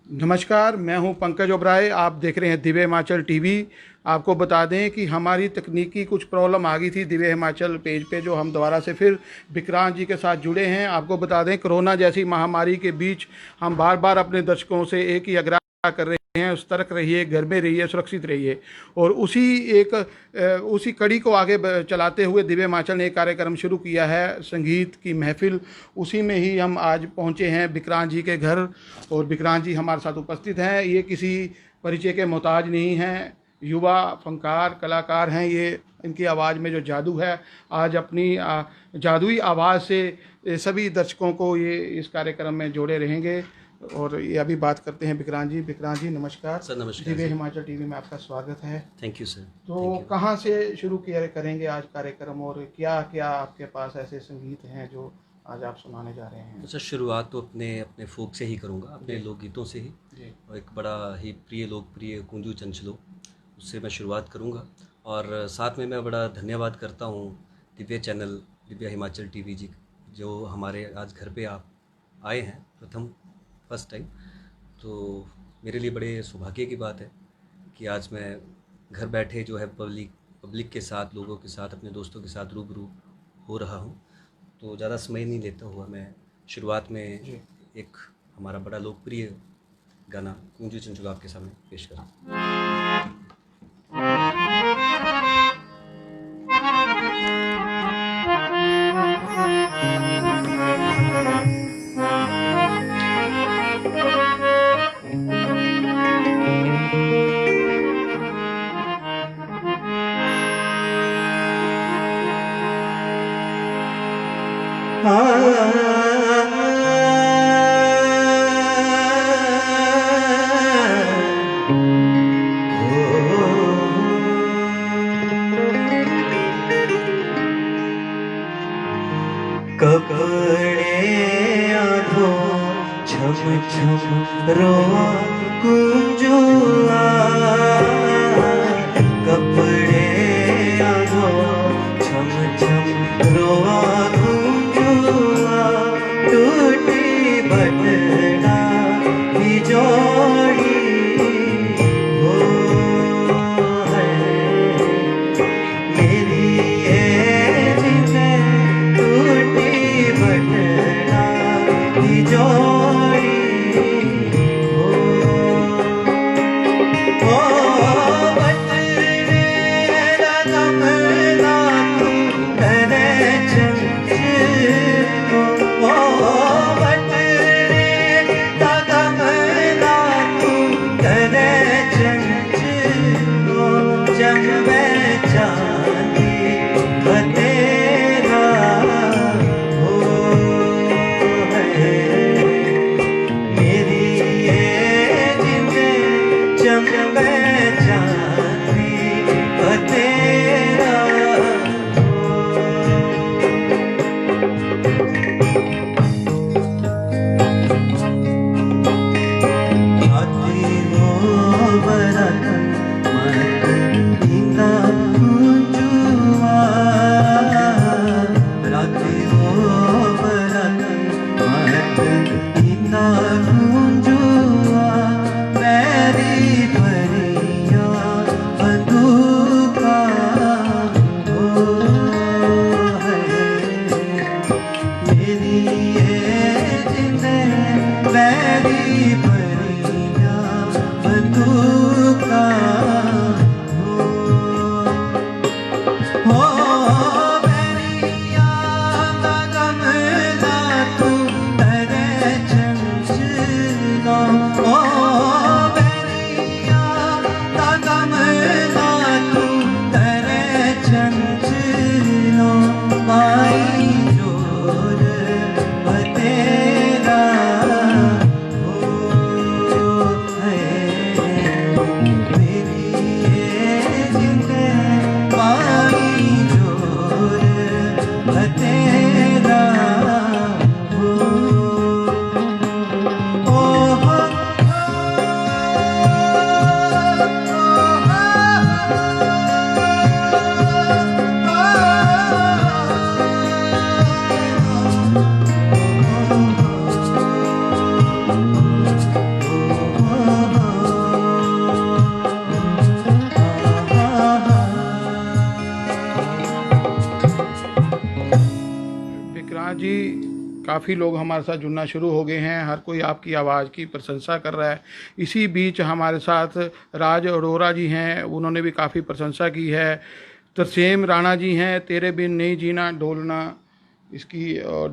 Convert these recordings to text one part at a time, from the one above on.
नमस्कार, मैं हूं पंकज ओबराय। आप देख रहे हैं दिव्य हिमाचल टीवी। आपको बता दें कि हमारी तकनीकी कुछ प्रॉब्लम आ गई थी दिव्य हिमाचल पेज पे, जो हम दोबारा से फिर विक्रांत जी के साथ जुड़े हैं। आपको बता दें, कोरोना जैसी महामारी के बीच हम बार बार अपने दर्शकों से एक ही आग्रह कर रहे हैं, सतर्क रहिए, घर में रहिए, सुरक्षित रहिए। और उसी कड़ी को आगे चलाते हुए दिव्य हिमाचल ने एक कार्यक्रम शुरू किया है, संगीत की महफिल। उसी में ही हम आज पहुंचे हैं विक्रांत जी के घर, और विक्रांत जी हमारे साथ उपस्थित हैं। ये किसी परिचय के मोहताज नहीं हैं, युवा फनकार कलाकार हैं ये। इनकी आवाज़ में जो जादू है, आज अपनी जादुई आवाज़ से सभी दर्शकों को ये इस कार्यक्रम में जोड़े रहेंगे। और ये अभी बात करते हैं विक्रांत जी। विक्रांत जी नमस्कार सर। नमस्कार। दिव्य हिमाचल टीवी में आपका स्वागत है। Thank you sir. तो कहाँ से शुरू किया करेंगे आज कार्यक्रम, और क्या क्या आपके पास ऐसे संगीत हैं जो आज आप सुनाने जा रहे हैं? तो सर, शुरुआत तो अपने फोक से ही करूँगा, अपने लोकगीतों से ही। और एक बड़ा ही लोकप्रिय कुंजू चंचलो, उससे मैं शुरुआत करूँगा। और साथ में मैं बड़ा धन्यवाद करता हूँ दिव्य चैनल, दिव्य हिमाचल टीवी जी, जो हमारे आज घर पे आप आए हैं फर्स्ट टाइम। तो मेरे लिए बड़े सौभाग्य की बात है कि आज मैं घर बैठे जो है पब्लिक के साथ, लोगों के साथ, अपने दोस्तों के साथ रूबरू हो रहा हूँ। तो ज़्यादा समय नहीं लेता हुआ मैं शुरुआत में एक हमारा बड़ा लोकप्रिय गाना कुंजू चंचलो आपके सामने पेश करूँ। कपड़े आधो छम छम रोआ कुंजुआ, कपड़े आधो छम छम रोआ कुंजुआ, टूटी बटना की जोड़ी हो है मेरी ये जिंदगी, टूटी बटना की जोड़ी हो बटने लगा मेरा तू तेरे चंचलो, बटने लगा मेरा तू तेरे चंचलो, जग में चांदी तेरा हो है मेरी ये जिंदगी, जग में चांदी तेरा आती हो बरत मत इंदा कुंजुआ, राती हो बरत मत इंदा कुंजुआ, मेरी परिया बंदूका हो है मेरी ये जिंदगी, मेरी परिया बंदूका हो मेरिया दा गमला तू तेरे चंचलो, मेरिया दा गमला तू तेरे चंचलो, माई जोर तेरा हो काफ़ी लोग हमारे साथ जुड़ना शुरू हो गए हैं, हर कोई आपकी आवाज़ की प्रशंसा कर रहा है। इसी बीच हमारे साथ राज अरोरा जी हैं, उन्होंने भी काफ़ी प्रशंसा की है। तरसेम राणा जी हैं, तेरे बिन नहीं जीना डोलना, इसकी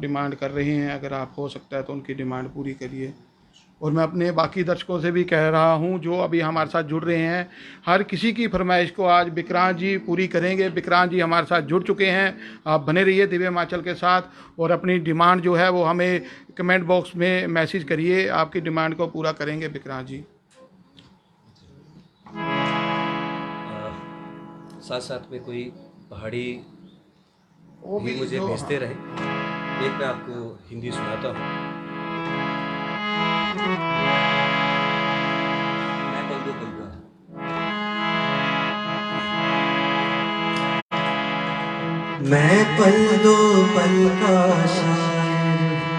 डिमांड कर रहे हैं। अगर आप हो सकता है तो उनकी डिमांड पूरी करिए। और मैं अपने बाकी दर्शकों से भी कह रहा हूं जो अभी हमारे साथ जुड़ रहे हैं, हर किसी की फरमाइश को आज विक्रांत जी पूरी करेंगे। विक्रांत जी हमारे साथ जुड़ चुके हैं, आप बने रहिए दिव्य हिमाचल के साथ और अपनी डिमांड जो है वो हमें कमेंट बॉक्स में मैसेज करिए, आपकी डिमांड को पूरा करेंगे विक्रांत जी। साथ साथ में कोई पहाड़ी वो भी मुझे भेजते रहे। एक मैं आपको हिंदी सुनाता हूँ। मैं पल दो पल का मैं पल दो पल का शायर हूँ,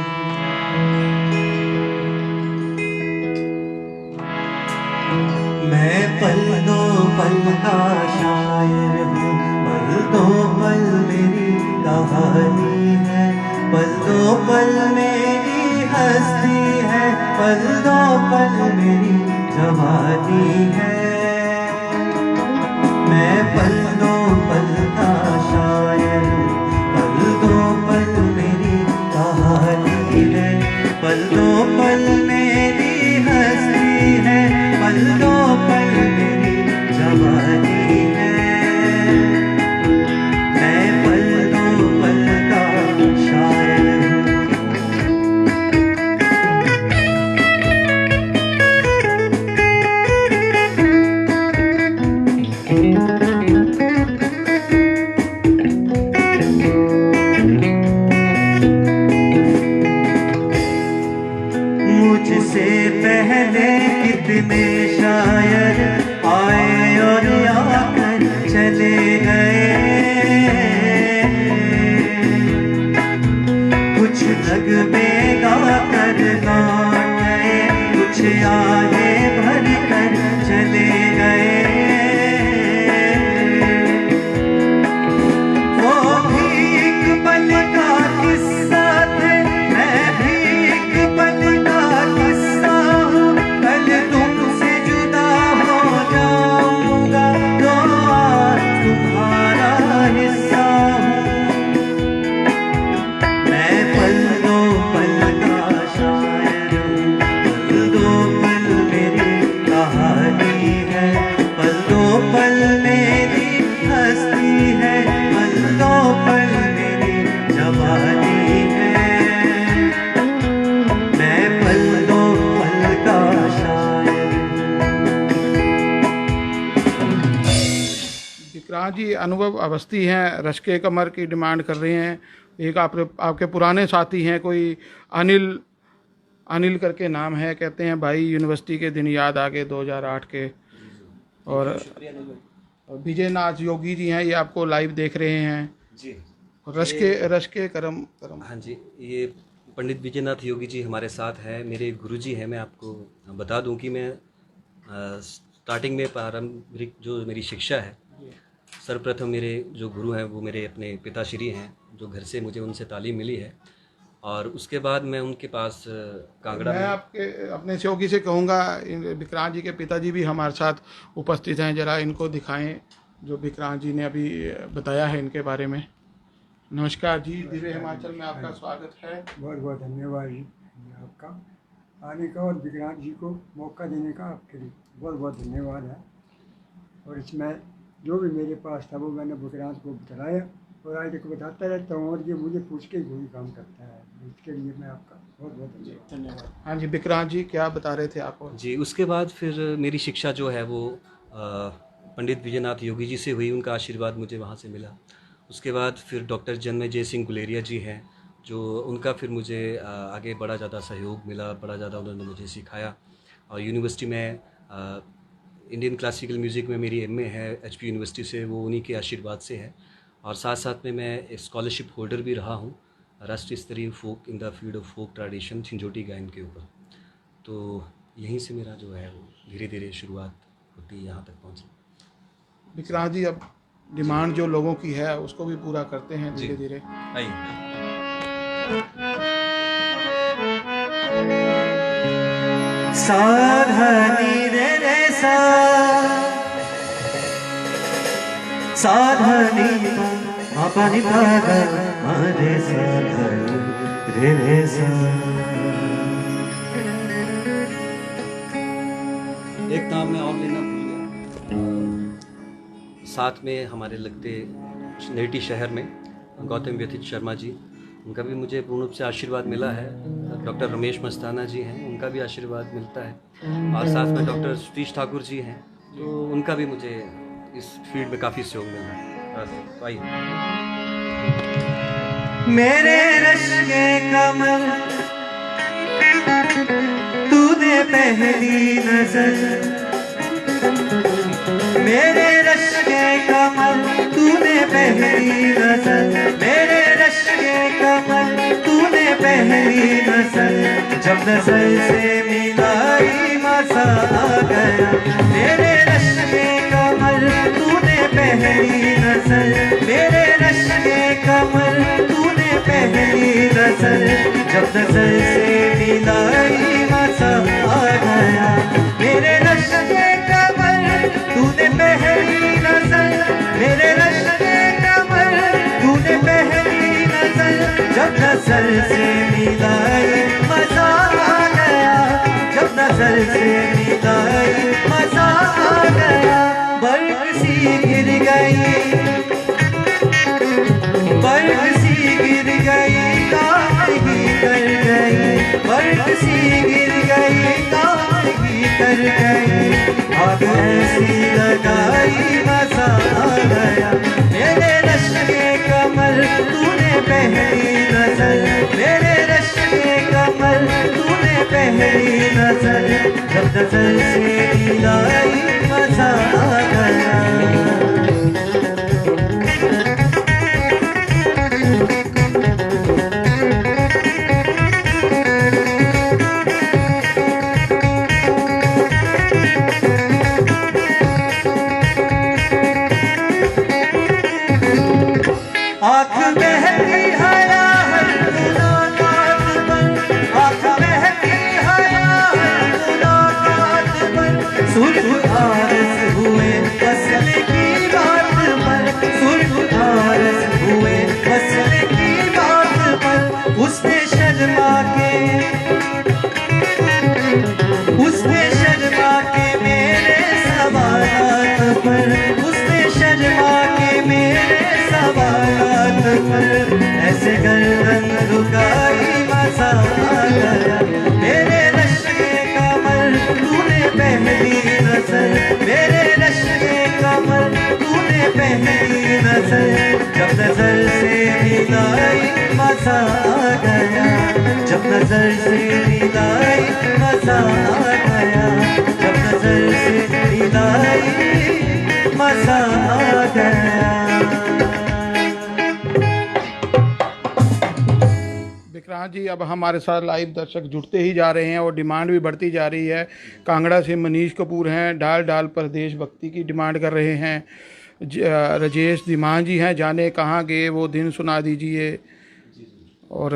मैं पल दो पल का शायर हूँ, पल दो पल मेरी कहानी है, पल दो पल मेरी हस्ती है, पल दो पल मेरी जवानी है। मैं पल दो पल का शायर हूँ, पल दो पल मेरी कहानी है, पल दो पल मेरी हस्ती है, पल दो पल मेरी जवानी है। मैं पल दो पल का शायर मुझसे पहले कितने शायर आए और आकर चले गए, कुछ नगमे गाकर लौट गए, कुछ आए भर कर चले गए। वो भी एक पल का किस्सा थे, मैं भी एक पल का किस्सा हूँ, कल तुमसे जुदा हो जाऊंगा तो आज तुम्हारा हिस्सा हूँ। मैं पल दो पल का शायर हूँ, पल दो पल मेरी कहानी है, पल दो पल मेरी हस्ती है, पल दो पल मेरी जवानी है। मैं पल दो पल का शायर विक्रांत जी अनुभव अवस्थी हैं, रश्के कमर की डिमांड कर रहे हैं। एक आपके पुराने साथी हैं, कोई अनिल करके नाम है, कहते हैं भाई यूनिवर्सिटी के दिन याद आ गए 2008 के। और विजय नाथ योगी जी हैं, ये आपको लाइव देख रहे हैं। जी रश्के करम करम। हाँ जी, ये पंडित विजयनाथ योगी जी हमारे साथ हैं, मेरे गुरुजी हैं। मैं आपको बता दूं कि मैं स्टार्टिंग में पारंपरिक जो मेरी शिक्षा है, सर्वप्रथम मेरे जो गुरु हैं वो मेरे अपने पिताश्री हैं, जो घर से मुझे उनसे तालीम मिली है। और उसके बाद मैं उनके पास कांगड़ा मैं में आपके अपने सहयोगी से कहूँगा, विक्रांत जी के पिताजी भी हमारे साथ उपस्थित हैं, जरा इनको दिखाएं जो विक्रांत जी ने अभी बताया है इनके बारे में। नमस्कार जी, दिव्य हिमाचल में आपका स्वागत है। बहुत बहुत धन्यवाद जी आपका आने का और विक्रांत जी को मौका देने का आपके लिए बहुत बहुत धन्यवाद है। और इसमें जो भी मेरे पास था वो मैंने विक्रांत को बताया और आज तक बताता रहता हूँ, और ये मुझे पूछ के ही वही काम करता है। इसके लिए मैं आपका बहुत बहुत धन्यवाद। हाँ जी विक्रांत जी, क्या बता रहे थे आप? जी, उसके बाद फिर मेरी शिक्षा जो है वो पंडित विजयनाथ योगी जी से हुई, उनका आशीर्वाद मुझे वहाँ से मिला। उसके बाद फिर डॉक्टर जन्मजय सिंह गुलेरिया जी हैं, जो उनका फिर मुझे आगे बड़ा ज़्यादा सहयोग मिला, बड़ा ज़्यादा उन्होंने मुझे सिखाया। और यूनिवर्सिटी में इंडियन क्लासिकल म्यूज़िक में मेरी एमए है एचपी यूनिवर्सिटी से, वो उन्हीं के आशीर्वाद से है। और साथ साथ में मैं स्कॉलरशिप होल्डर भी रहा हूँ राष्ट्रीय स्तरीय folk in the field of folk tradition Jhinjhoti गायन के ऊपर। तो यहीं से मेरा जो है वो धीरे धीरे शुरुआत होती यहाँ तक पहुँची। विक्रांत जी, अब डिमांड जो लोगों की है उसको भी पूरा करते हैं धीरे धीरे। आइए। सा धा नी रे रे सा सा धा नी मा पा नी पा गा मा रे सा धा नी रे रे सा। एक नाम मैं और लेना भूल गया। साथ में हमारे लगते नेटी शहर में गौतम व्यथित शर्मा जी, उनका भी मुझे पूर्ण रूप से आशीर्वाद मिला है। डॉक्टर रमेश मस्ताना जी हैं, उनका भी आशीर्वाद मिलता है। और साथ में डॉक्टर सतीश ठाकुर जी हैं, तो उनका भी मुझे इस फील्ड में काफ़ी सहयोग मिला है। बस तो आइए। मेरे रश्के कमर तूने पहली नजर, मेरे रश्के कमर तूने पहली नजर, मेरे रश्के कमर तूने पहली नजर, जब नजर से मिलाई मजा आ गया। मेरे रश्के कमर तूने पहली नजर, मेरे रश्के कमर तूने पहली नजर, जब नजर से मिलाई मजा आ गया। मेरे रश्के कमर तूने पहली नजर, मेरे रश्के कमर तूने पहली नजर, जब नजर से मिलाई मजा आ गया, जब नजर से मिलाई मजा आ गया। बर्फ सी गिर गई, बर्फ सी गिर गई, काहे कर गई, बर्फ सी गिर गई, काहे कर गई। आग ऐसी लगाई मजा आ गया। मेरे रश्के कमर तूने पहली नजर, मेरे रश्के कमर तूने पहली नजर, जब नजर से मिलाई मजा आ गया। आँख बहती हया हर मुलाकात पर, आँख बहती हया हर मुलाकात पर, सुर्ख आरस हुए फसल की बात पर, सुर्ख आरस हुए फसल की बात पर। उसने शर्मा के, उसने शर्मा के मेरे सवालात पर, उसने शर्मा के मेरे सवालात पर, ऐसे गर्दन झुकाई मजा आ गया। मेरे रश्के कमर तूने पहली नजर, मेरे रश्के कमर तूने पहली नजर, जब नजर से मिलाई मजा आ गया, जब नजर से मिलाई मजा आ गया, जब नजर से मिलाई मजा आ गया। विक्रांत जी, अब हमारे साथ लाइव दर्शक जुड़ते ही जा रहे हैं और डिमांड भी बढ़ती जा रही है। कांगड़ा से मनीष कपूर हैं, डाल डाल पर देशभक्ति की डिमांड कर रहे हैं। राजेश धीमान जी हैं, जाने कहाँ गए वो दिन सुना दीजिए। और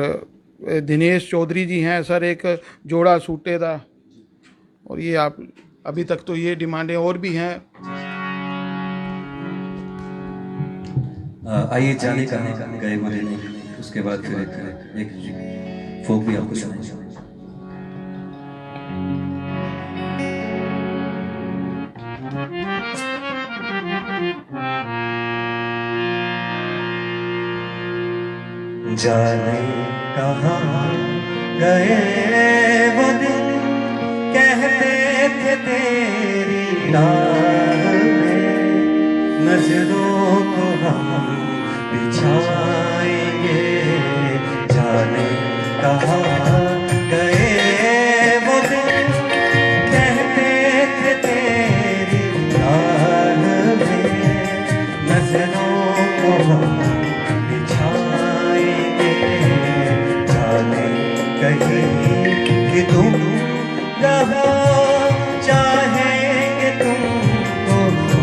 दिनेश चौधरी जी हैं, सर एक जोड़ा सूटे दा। और ये आप अभी तक तो ये डिमांडें और भी हैं। आइए जाने कहाँ गए वो दिन, उसके बाद फिर एक फोक भी आपको सुनाएंगे। जाने कहाँ गए वो दिन, कहते थे तेरी राह में, नजरों को हम बिछाएंगे। जाने कहाँ गए वो दिन, कहते थे तेरी राह में, नजरों को हम बिछाएंगे। जाने कहीं कि तुम रहो, चाहेंगे तुमको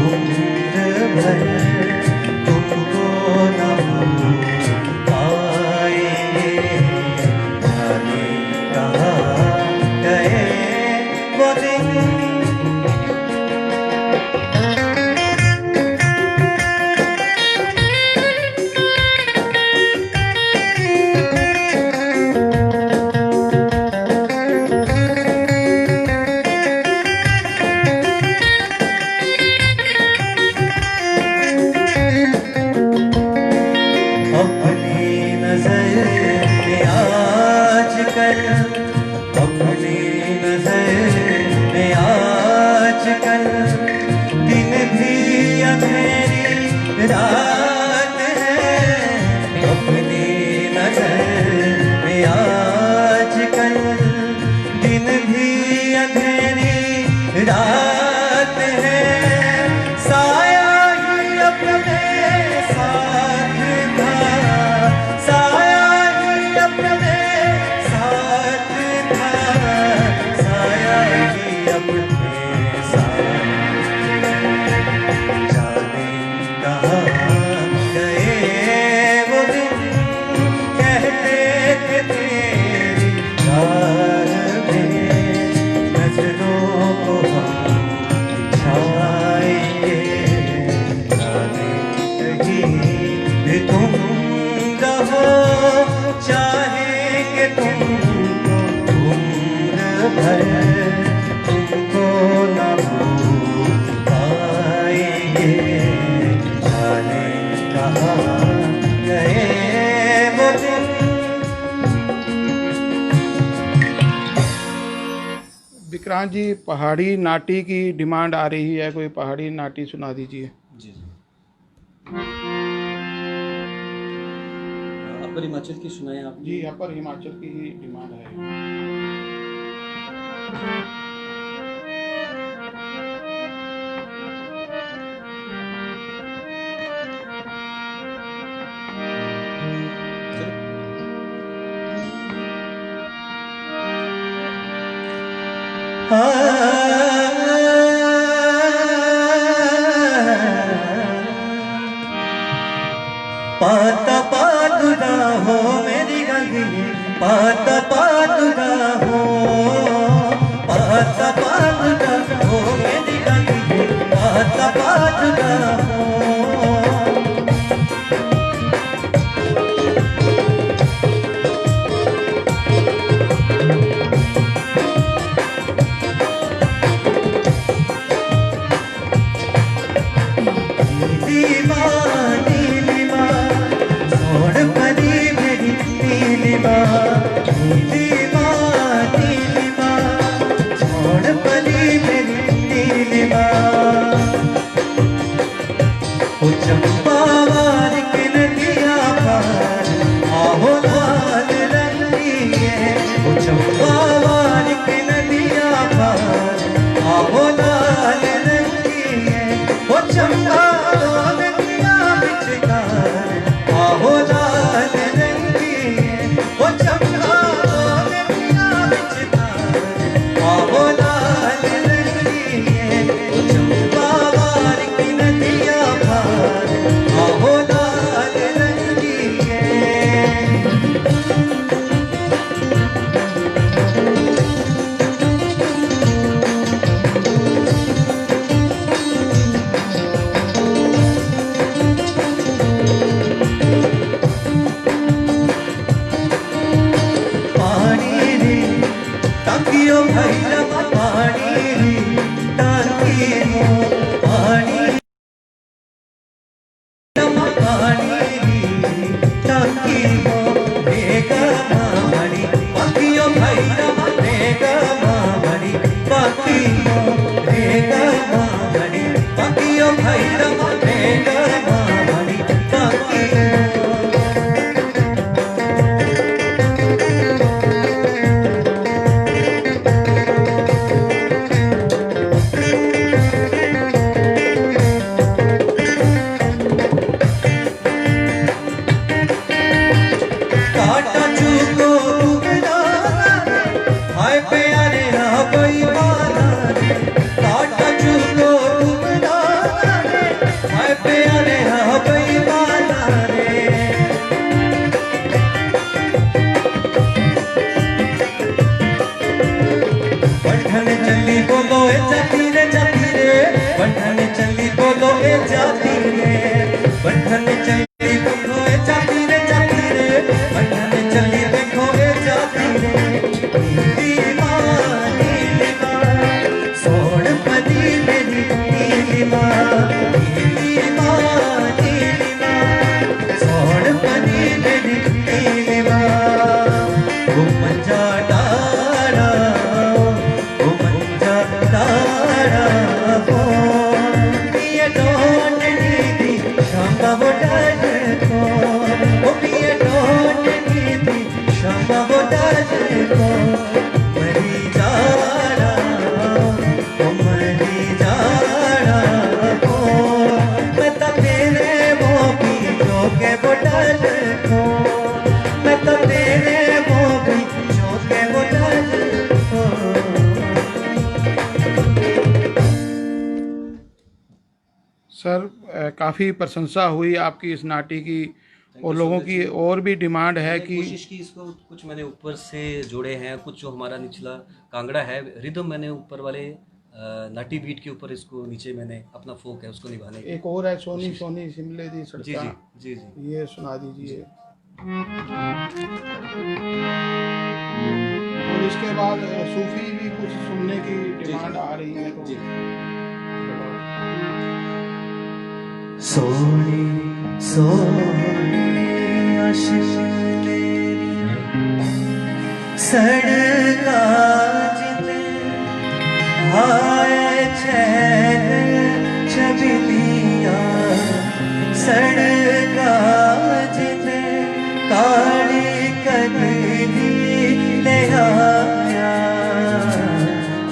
उम्र भर, तुमको न हम पाएंगे। जाने आजकल दिन भी अंधेरी रात है, अपनी नजर में आजकल दिन भी अंधेरी रात है, साया ही अपने साथ था, साया ही अपने साथ था, साया ही अपने साथ। जाने कहाँ गए वो दिन, कहते थे तेरी यार में नजरों को हम छाएंगे, जाने कहीं भी तुम रहो, चाहेंगे तुमको उम्र भर, तुमको न भूल पाएंगे, जाने कहाँ गए वो दिन। विक्रांत जी, पहाड़ी नाटी की डिमांड आ रही है, कोई पहाड़ी नाटी सुना दीजिए। जी जी। अपर हिमाचल की सुनाए आप? जी, अपर हिमाचल की ही डिमांड है। पाता पातुदा हो मेरी गंगी, पाता पातुदा हो, पाता पातुदा हो मेरी गंगी, पाता पातुदा हो। नीलिमा नीलिमा छोड़ परी मेरी नीलिमा, नीलिमा नीलिमा छोड़ परी मेरी नीलिमा। ओ चंपावार के नदिया पार आहो लाल रंगिए, ओ चंपावार के नदिया पार आहो लाल रंगिए, ओ चंपा नदिया बिचकार आहो लाल रंगिए, ओ चंपा नदिया बिचकार आहो लाल रंगिए, ओ चंपावार की नदिया पार आहो लाल रंगिए। पानी रे टाकियो भैरव, पानी रे टाकियो, पानी पानी रे टाकियो, बेगा मामड़ी पाकियो भैरव, बेगा मामड़ी पाकियो, बेगा मामड़ी पाकियो भैरव, बेगा मामड़ी पाकियो। काटा चूको तू बिना, हाय प्यारे ना कोई माना, सर काफ़ी प्रशंसा हुई आपकी इस नाटी की और लोगों की और भी डिमांड है मैंने कि कोशिश की इसको, कुछ मैंने ऊपर से जोड़े हैं, कुछ जो हमारा निचला कांगड़ा है रिदम मैंने ऊपर वाले नाटी बीट के ऊपर इसको नीचे मैंने अपना फोक है उसको निभाने की। एक और है सोनी सोनी शिमले दी जी सड़का, जी जी जी। ये सुना दीजिए। और इसके बाद सूफी भी कुछ सुनने की डिमांड आ रही है तो जी सोनी सोनी अशलेरी सड़का जिते हाय छैन छबिलिया सड़का जिते काली कगली ले आया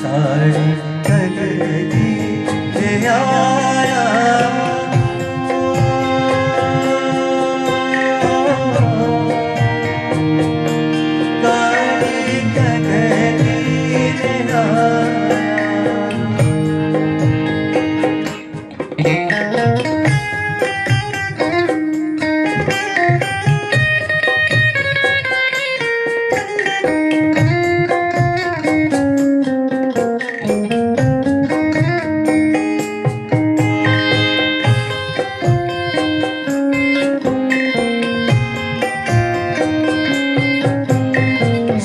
काली कगली ले आया काली कगली ले आया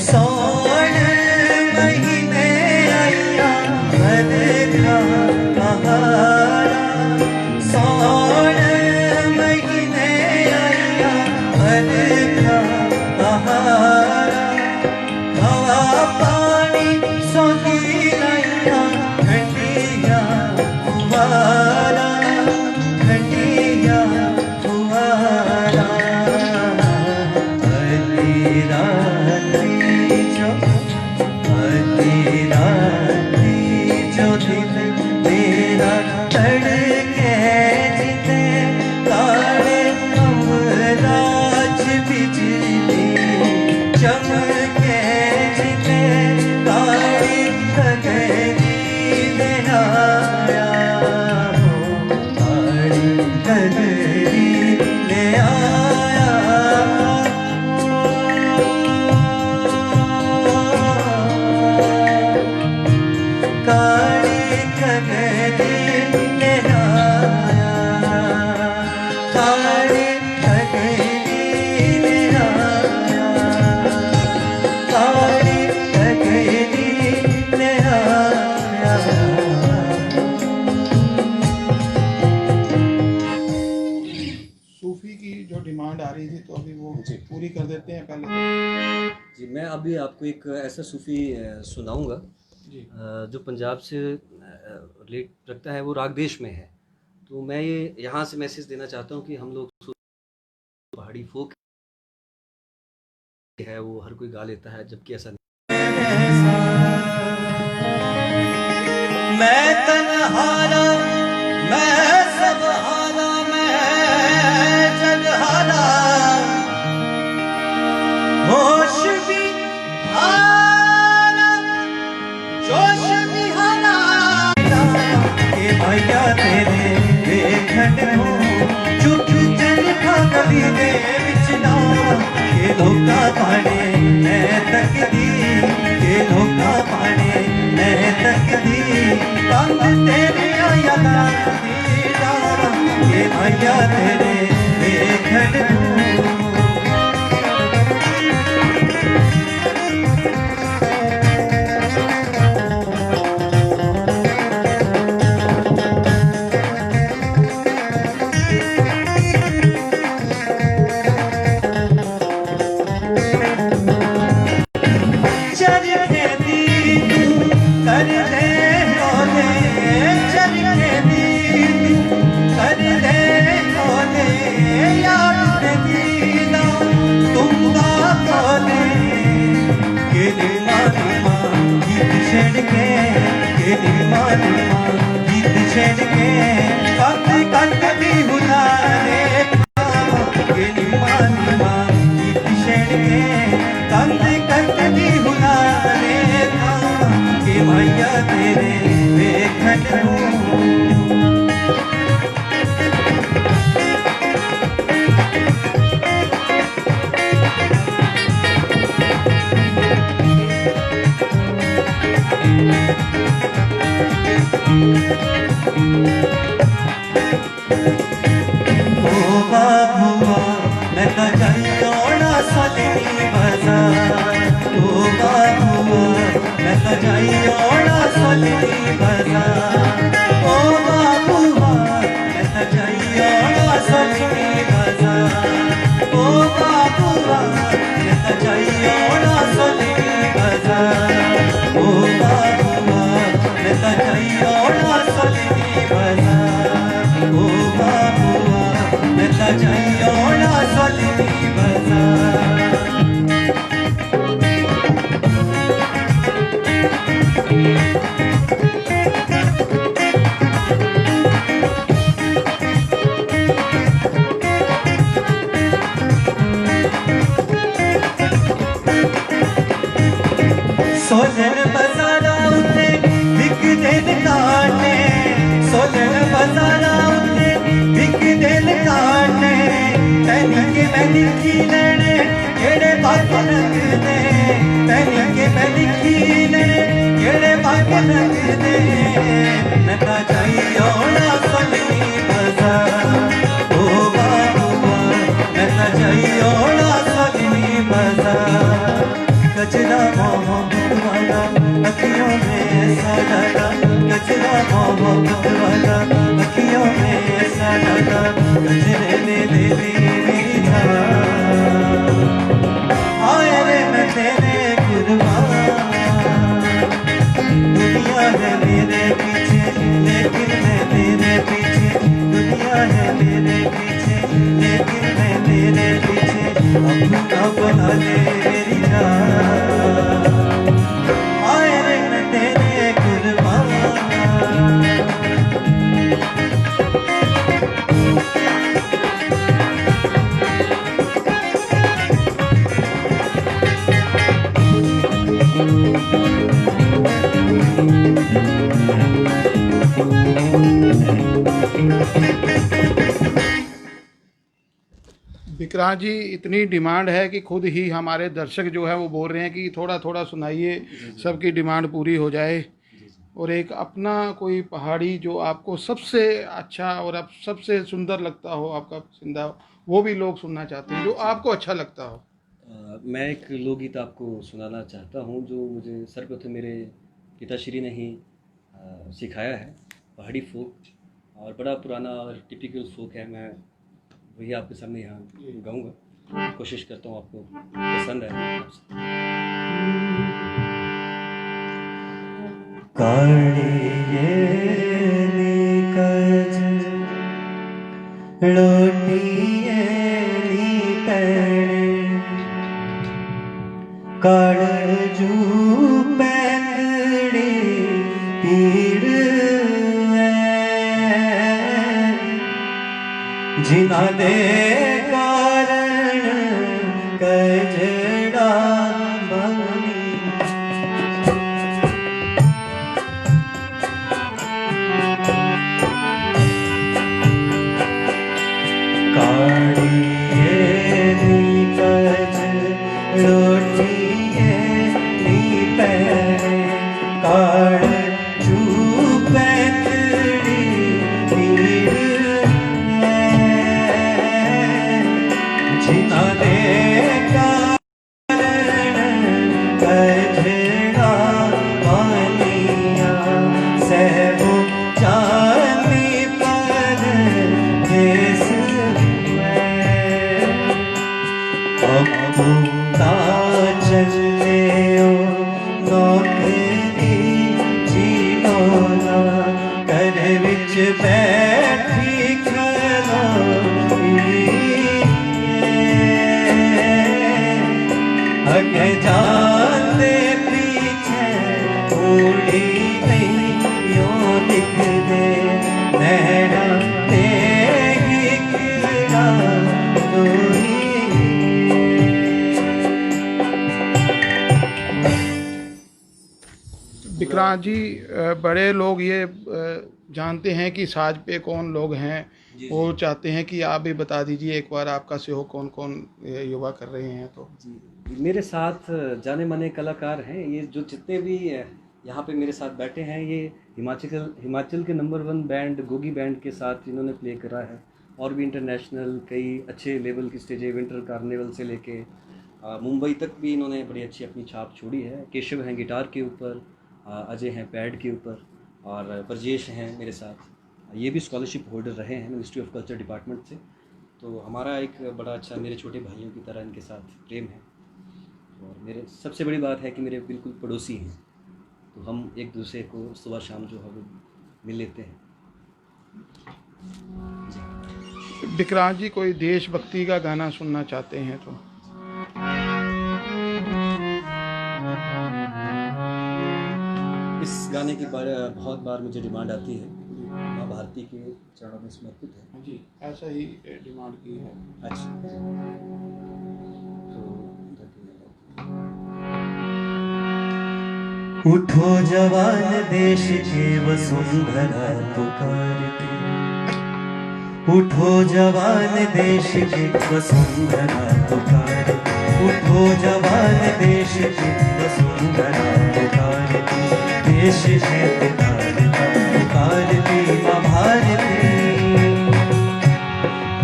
सोन महीने आया भदरा बहारा सोन महीने आया भदरा बहारा हवा पानी सोहिलाया ठंडिया फुवारा ठंडिया फुवारा अली रात्रि जो दिल मेरा तड़के जिते काले कमराज बिजली चमके जिते काली कगरी ले आया काली कगरी ले आया काली कगरी ले आया काली कगरी ले आया काली कगरी ले आया सूफी की जो डिमांड आ रही थी तो अभी वो पूरी कर देते हैं पहले। जी। मैं अभी आपको एक ऐसा सूफी सुनाऊंगा जी जो पंजाब से रिलेट रखता है, वो रागदेश में है। तो मैं ये यहाँ से मैसेज देना चाहता हूँ कि हम लोग पहाड़ी फोक है वो हर कोई गा लेता है, जबकि ऐसा नहीं। मैं तन्हारा मैं सब हारा मैं जग हारा होश भी हारा जोश भी हारा के भैया तेरे देखन हो चुप चलखा गली दे विच ना के लोका पाने मैं तकदी के लोका पाने मैं तकदी पंग तेरे आया दीदा के भैया तेरे देखन हो चरखे दी कर दे होने चरखे दी कर दे होने याद से दीदा तुम बात होने के दिल मालूमा गीत छेड़ के दिल मालूमा गीत छेड़ के पग कटदी हुलारे के दिल मालूमा गीत छेड़ के कंद कटदी हुलारे के भैया तेरे देखन जाइयोड़ा सोलनी बाजार सोलन बजारा उते बिक दिल काटे सोलन बजारा उते बिक दिल काटे तैनी के मैं लिखी लड़े केड़े बाग लगदे तैनी के मैं लिखी लड़े केड़े बाग लगदे मैं ता जाइयो ना सोलनी बाजार ओ बाबा मैं ता जाइयो ना सोलनी बाजार कचरा मोहब्बत वाला अखियों में ऐसा डाला कचरा मोहब्बत वाला अखियों में ऐसा डाला कचरे ने ले ली मेरी जान आए रे मैं तेरे कुर्बान दुनिया है मेरे पीछे लेकिन मैं तेरे पीछे दुनिया है मेरे पीछे लेकिन मैं तेरे पीछे अपना बना ले मेरी जान आए रे मैं तेरे कुर्बान विक्रांत जी, इतनी डिमांड है कि खुद ही हमारे दर्शक जो है वो बोल रहे हैं कि थोड़ा थोड़ा सुनाइए, सबकी डिमांड पूरी हो जाए। और एक अपना कोई पहाड़ी जो आपको सबसे अच्छा और अब सबसे सुंदर लगता हो, आपका पसंदीदा, वो भी लोग सुनना चाहते हैं, जो आपको अच्छा लगता हो। मैं एक लोकगीत आपको सुनाना चाहता हूँ जो मुझे सर्वप्रथम मेरे पिताश्री ने ही सिखाया है। पहाड़ी फोक और बड़ा पुराना और टिपिकल फोक है। मैं वही आपके सामने यहाँ गाऊंगा, कोशिश करता हूँ आपको पसंद आए। काड़जू पैंगड़ी पीड़ जिना दे कारण कजड़ा बनी काड़िए नी कज लोटिए नी पैरे काड़जू पैंगड़ी पीड़ जिना दे कारण कजड़ा पानिया सहबो चांदी पर देश में अबूता चले नौकरी जीनोना कर विच बैठी अगे जाते पीछे उड़ी नहीं यो दिख दे नैना तेरी किरा विक्रांत जी, बड़े लोग ये जानते हैं कि साज पे कौन लोग हैं, वो चाहते हैं कि आप भी बता दीजिए एक बार आपका सहयोग कौन कौन युवा कर रहे हैं। तो जी, मेरे साथ जाने माने कलाकार हैं। ये जो जितने भी यहाँ पे मेरे साथ बैठे हैं, ये हिमाचल के नंबर 1 बैंड गोगी बैंड के साथ इन्होंने प्ले करा है। और भी इंटरनेशनल कई अच्छे लेवल की स्टेजें, विंटर कार्निवल से लेके मुंबई तक भी इन्होंने बड़ी अच्छी अपनी छाप छोड़ी है। केशव हैं गिटार के ऊपर, अजय हैं पैड के ऊपर, और ब्रजेश हैं मेरे साथ। ये भी स्कॉलरशिप होल्डर रहे हैं मिनिस्ट्री ऑफ कल्चर डिपार्टमेंट से। तो हमारा एक बड़ा अच्छा, मेरे छोटे भाइयों की तरह इनके साथ प्रेम है। और मेरे सबसे बड़ी बात है कि मेरे बिल्कुल पड़ोसी हैं, तो हम एक दूसरे को सुबह शाम जो है वो मिल लेते हैं। जी। विक्रांत जी कोई देशभक्ति का गाना सुनना चाहते हैं तो इस गाने की बहुत बार मुझे डिमांड आती है, माँ भारती के चरणों में समर्पित है। जी ऐसा ही डिमांड की है। अच्छा, तो उठो जवान देश के वसुंधरा पुकारती, उठो जवान देश के वसुंधरा पुकारती, उठो जवान देश के वसुंधरा पुकारती, देश है पुकारता पुकारती माँ भारती,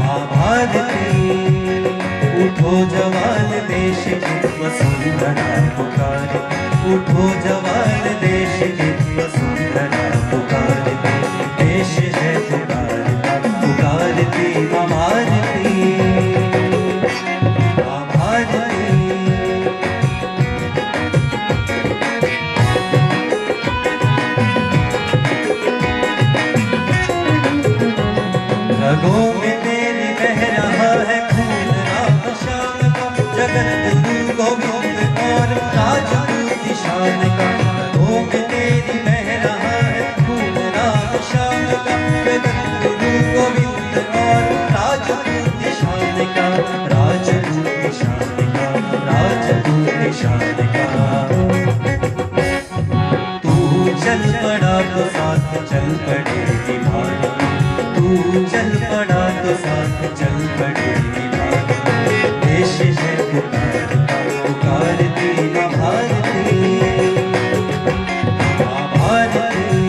माँ भारती। उठो जवान देश के वसुंधरा पुकारती, उठो जवान देश के वसुंधरा पुकारती, देश है पुकारता पुकारती माँ भारती, माँ भारती। रगों में तेरी बह रहा है खून राम शाम का, जगत गुरु गोविंद और राजपूत शान का। रगों में तेरी बह रहा है खून राम शाम का, जगत गुरु गोविंद और राजपूत शान का, राजपूत शान का, राजपूत शान का। तू चल पड़ा तो साथ चल पड़ेगी भारती, तू चल पड़ा तो साथ चल पड़ेगी भारती, देश है पुकारता पुकारती माँ भारती, माँ भारती।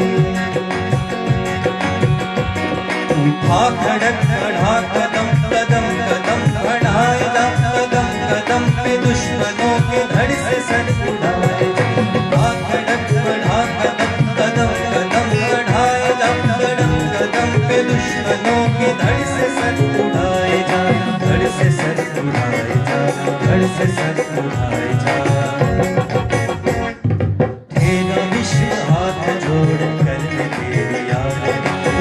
उठा खड़क बढ़ा कदम कदम कदम बढ़ाएगा, कदम कदम पे दुश्मनों के धड़ से सर उड़ाएगा। उठा खड़क बढ़ा कदम कदम कदम बढ़ाएगा, कदम कदम पे दुश्मनों के धड़ से सर उड़ाए जा, धड़ से सर उड़ाए जा, धड़ से सर उड़ाए जा। उठेगा विश्व हाथ जोड़ करने तेरी आरती,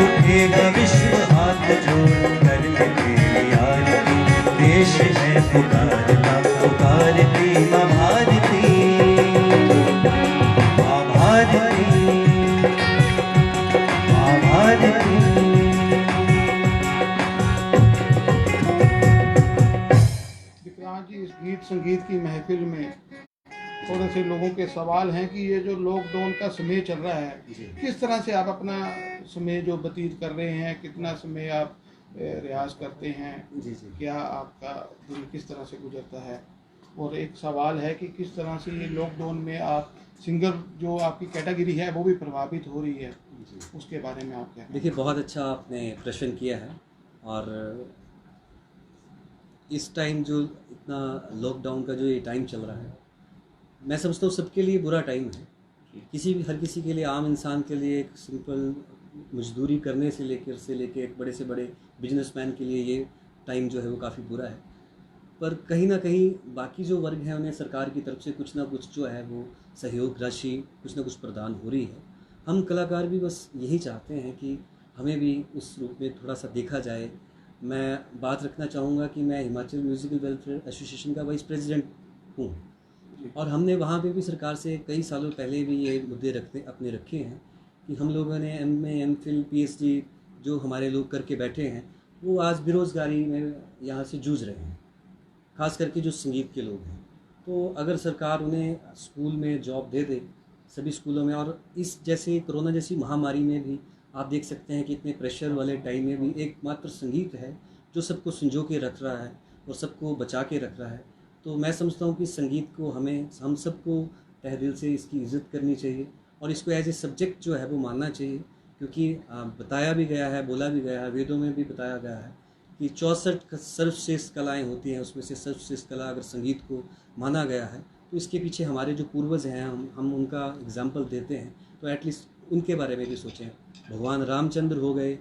उठेगा विश्व हाथ जोड़ करने तेरी आरती, देश है पुकारता पुकारती माँ भारती, माँ भारती, माँ भारती। विक्रांत जी इस गीत संगीत की महफिल में थोड़े से लोगों के सवाल हैं कि ये जो लॉकडाउन का समय चल रहा है किस तरह से आप अपना समय जो व्यतीत कर रहे हैं, कितना समय आप रियाज करते हैं, जी जी। क्या आपका दिन किस तरह से गुजरता है। और एक सवाल है कि किस तरह से ये लॉकडाउन में आप सिंगर जो आपकी कैटेगरी है वो भी प्रभावित हो रही है, उसके बारे में आप क्या देखिए, बहुत अच्छा आपने प्रश्न किया है। और इस टाइम जो इतना लॉकडाउन का जो ये टाइम चल रहा है, मैं समझता हूँ सबके लिए बुरा टाइम है। हर किसी के लिए, आम इंसान के लिए एक सिंपल मजदूरी करने से लेकर एक बड़े से बड़े बिजनेसमैन के लिए ये टाइम जो है वो काफ़ी बुरा है। पर कहीं ना कहीं बाकी जो वर्ग हैं उन्हें सरकार की तरफ से कुछ ना कुछ जो है वो सहयोग राशि कुछ ना कुछ प्रदान हो रही है। हम कलाकार भी बस यही चाहते हैं कि हमें भी उस रूप में थोड़ा सा देखा जाए। मैं बात रखना चाहूँगा कि मैं हिमाचल म्यूज़िकल वेलफेयर एसोसिएशन का वाइस प्रेसिडेंट हूँ, और हमने वहाँ पे भी सरकार से कई सालों पहले भी ये मुद्दे अपने रखे हैं कि हम लोगों ने MA MPhil PhD जो हमारे लोग करके बैठे हैं वो आज बेरोज़गारी में यहाँ से जूझ रहे हैं, ख़ास करके जो संगीत के लोग हैं। तो अगर सरकार उन्हें स्कूल में जॉब दे दे, सभी स्कूलों में, और इस जैसे कोरोना जैसी महामारी में भी आप देख सकते हैं कि इतने प्रेशर वाले टाइम में भी एकमात्र संगीत है जो सबको संजो के रख रहा है और सबको बचा के रख रहा है। तो मैं समझता हूँ कि संगीत को हम सबको तहे दिल से इसकी इज़्ज़त करनी चाहिए और इसको एज ए सब्जेक्ट जो है वो मानना चाहिए, क्योंकि बताया भी गया है, बोला भी गया है, वेदों में भी बताया गया है कि 64 सर्वश्रेष्ठ कलाएँ होती हैं, उसमें से सर्वश्रेष्ठ कला अगर संगीत को माना गया है तो इसके पीछे हमारे जो पूर्वज हैं हम उनका एग्जाम्पल देते हैं, तो एटलीस्ट उनके बारे में भी सोचें। भगवान रामचंद्र हो गए,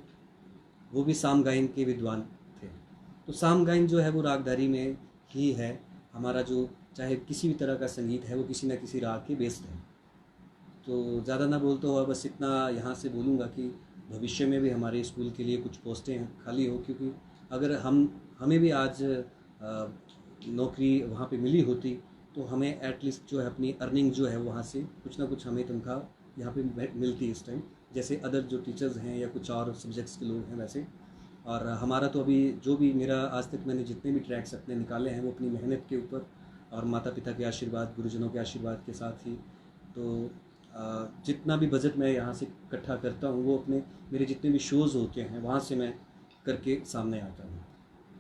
वो भी साम गायन के विद्वान थे। तो साम गायन जो है वो रागधारी में ही है। हमारा जो चाहे किसी भी तरह का संगीत है वो किसी न किसी राग के बेस्ड है। तो ज़्यादा ना बोलते हुआ बस इतना यहाँ से बोलूँगा कि भविष्य में भी हमारे स्कूल के लिए कुछ पोस्टें खाली हो, क्योंकि अगर हमें भी आज नौकरी वहाँ पे मिली होती तो हमें एटलीस्ट जो है अपनी अर्निंग जो है वहाँ से कुछ ना कुछ हमें तनख्वाह यहाँ पे मिलती है इस टाइम, जैसे अदर जो टीचर्स हैं या कुछ और सब्जेक्ट्स के लोग हैं वैसे। और हमारा तो अभी जो भी मेरा आज तक मैंने जितने भी ट्रैक्स अपने निकाले हैं वो अपनी मेहनत के ऊपर और माता पिता के आशीर्वाद, गुरुजनों के आशीर्वाद के साथ ही। तो जितना भी बजट मैं यहाँ से इकट्ठा करता हूँ वो अपने मेरे जितने भी शोज़ होते हैं वहाँ से मैं करके सामने आता हूँ।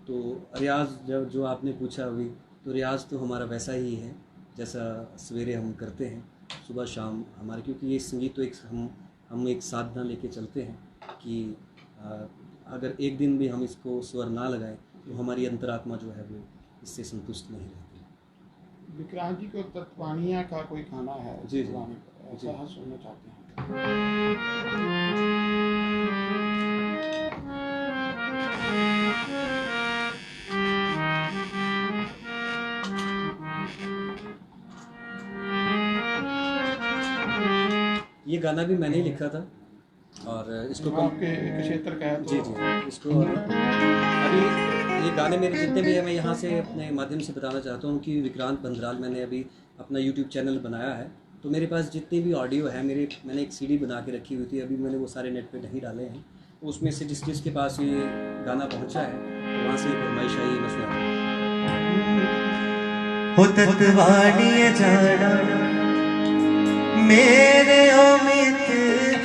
तो रियाज़ जो आपने पूछा अभी, तो रियाज़ तो हमारा वैसा ही है जैसा सवेरे हम करते हैं सुबह शाम हमारे, क्योंकि ये संगीत तो एक हम एक साधना लेके चलते हैं कि अगर एक दिन भी हम इसको स्वर ना लगाएं तो हमारी अंतरात्मा जो है वो इससे संतुष्ट नहीं रहती। विक्रांत जी को तत्वानिया का कोई गाना है जी, जी। गाने पर, जी। ऐसा हम सुनना चाहते हैं। ये गाना भी मैंने ही लिखा था और इसको जो आपके क्षेत्र का है तो जी जी इसको अभी ये गाने मेरे जितने भी हैं मैं यहाँ से अपने माध्यम से बताना चाहता हूँ कि विक्रांत बंदराल मैंने अभी अपना यूट्यूब चैनल बनाया है। तो मेरे पास जितनी भी ऑडियो है मैंने एक सीडी बना के रखी हुई थी, अभी मैंने वो सारे नेट पे नहीं डाले हैं। तो उसमें से जिसके पास ये गाना पहुँचा है तो वहाँ से एक फरमाइश आई, मैं सुना। हो तत्वाणीय जाना मेरे अमित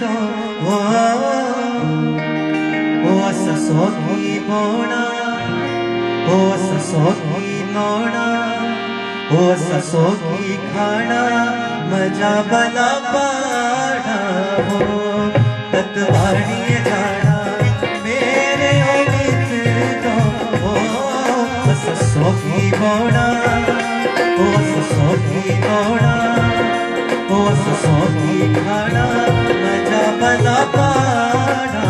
तो हो ससो की बोना हो ससो की नोना हो ससो की खाना मजा बला पाना हो तत्वाणीय जाना मेरे अमित तो हो ससो की बोना हो ससो की नोना हो ससो की खाना मजा बला पाना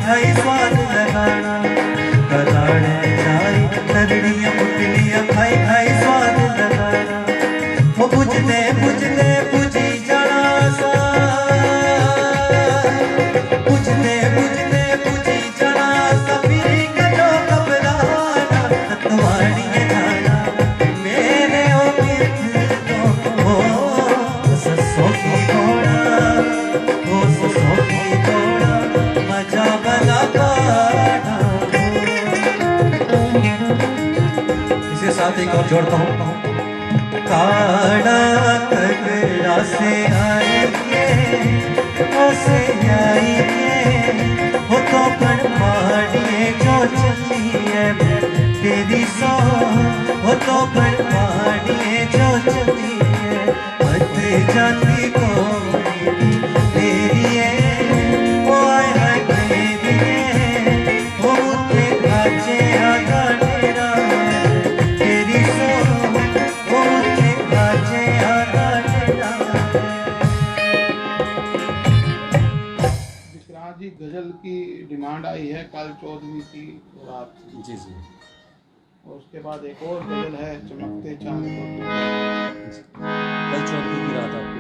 खाई स्वाद लगाना कराड़े जाई नरड़ियां मुटलियां खाई खाई स्वाद लगाना वो बुझते बुझते बुझी जाना सा बुझते बुझते बुझी जाना सा फिर कटो घबराना तत्वाणीय जाना मेरे ओ मित्र हो ससो की घोड़ा हो ससो की घोड़ा मजा बला पाना। इसे साथ एक और जोड़ता हूँ। काड़ा कगरा से आएंगे से आएंगे हो तो पण मारिए जो चली है तेरी सो हो तो पण मारिए जो चली है मत जाती को तेरी है विक्रांत जी गजल की डिमांड आई है कल 14वीं की रात, जी जी। और उसके बाद एक और गजल है चमकते चांद को। कल 14वीं की रात आपको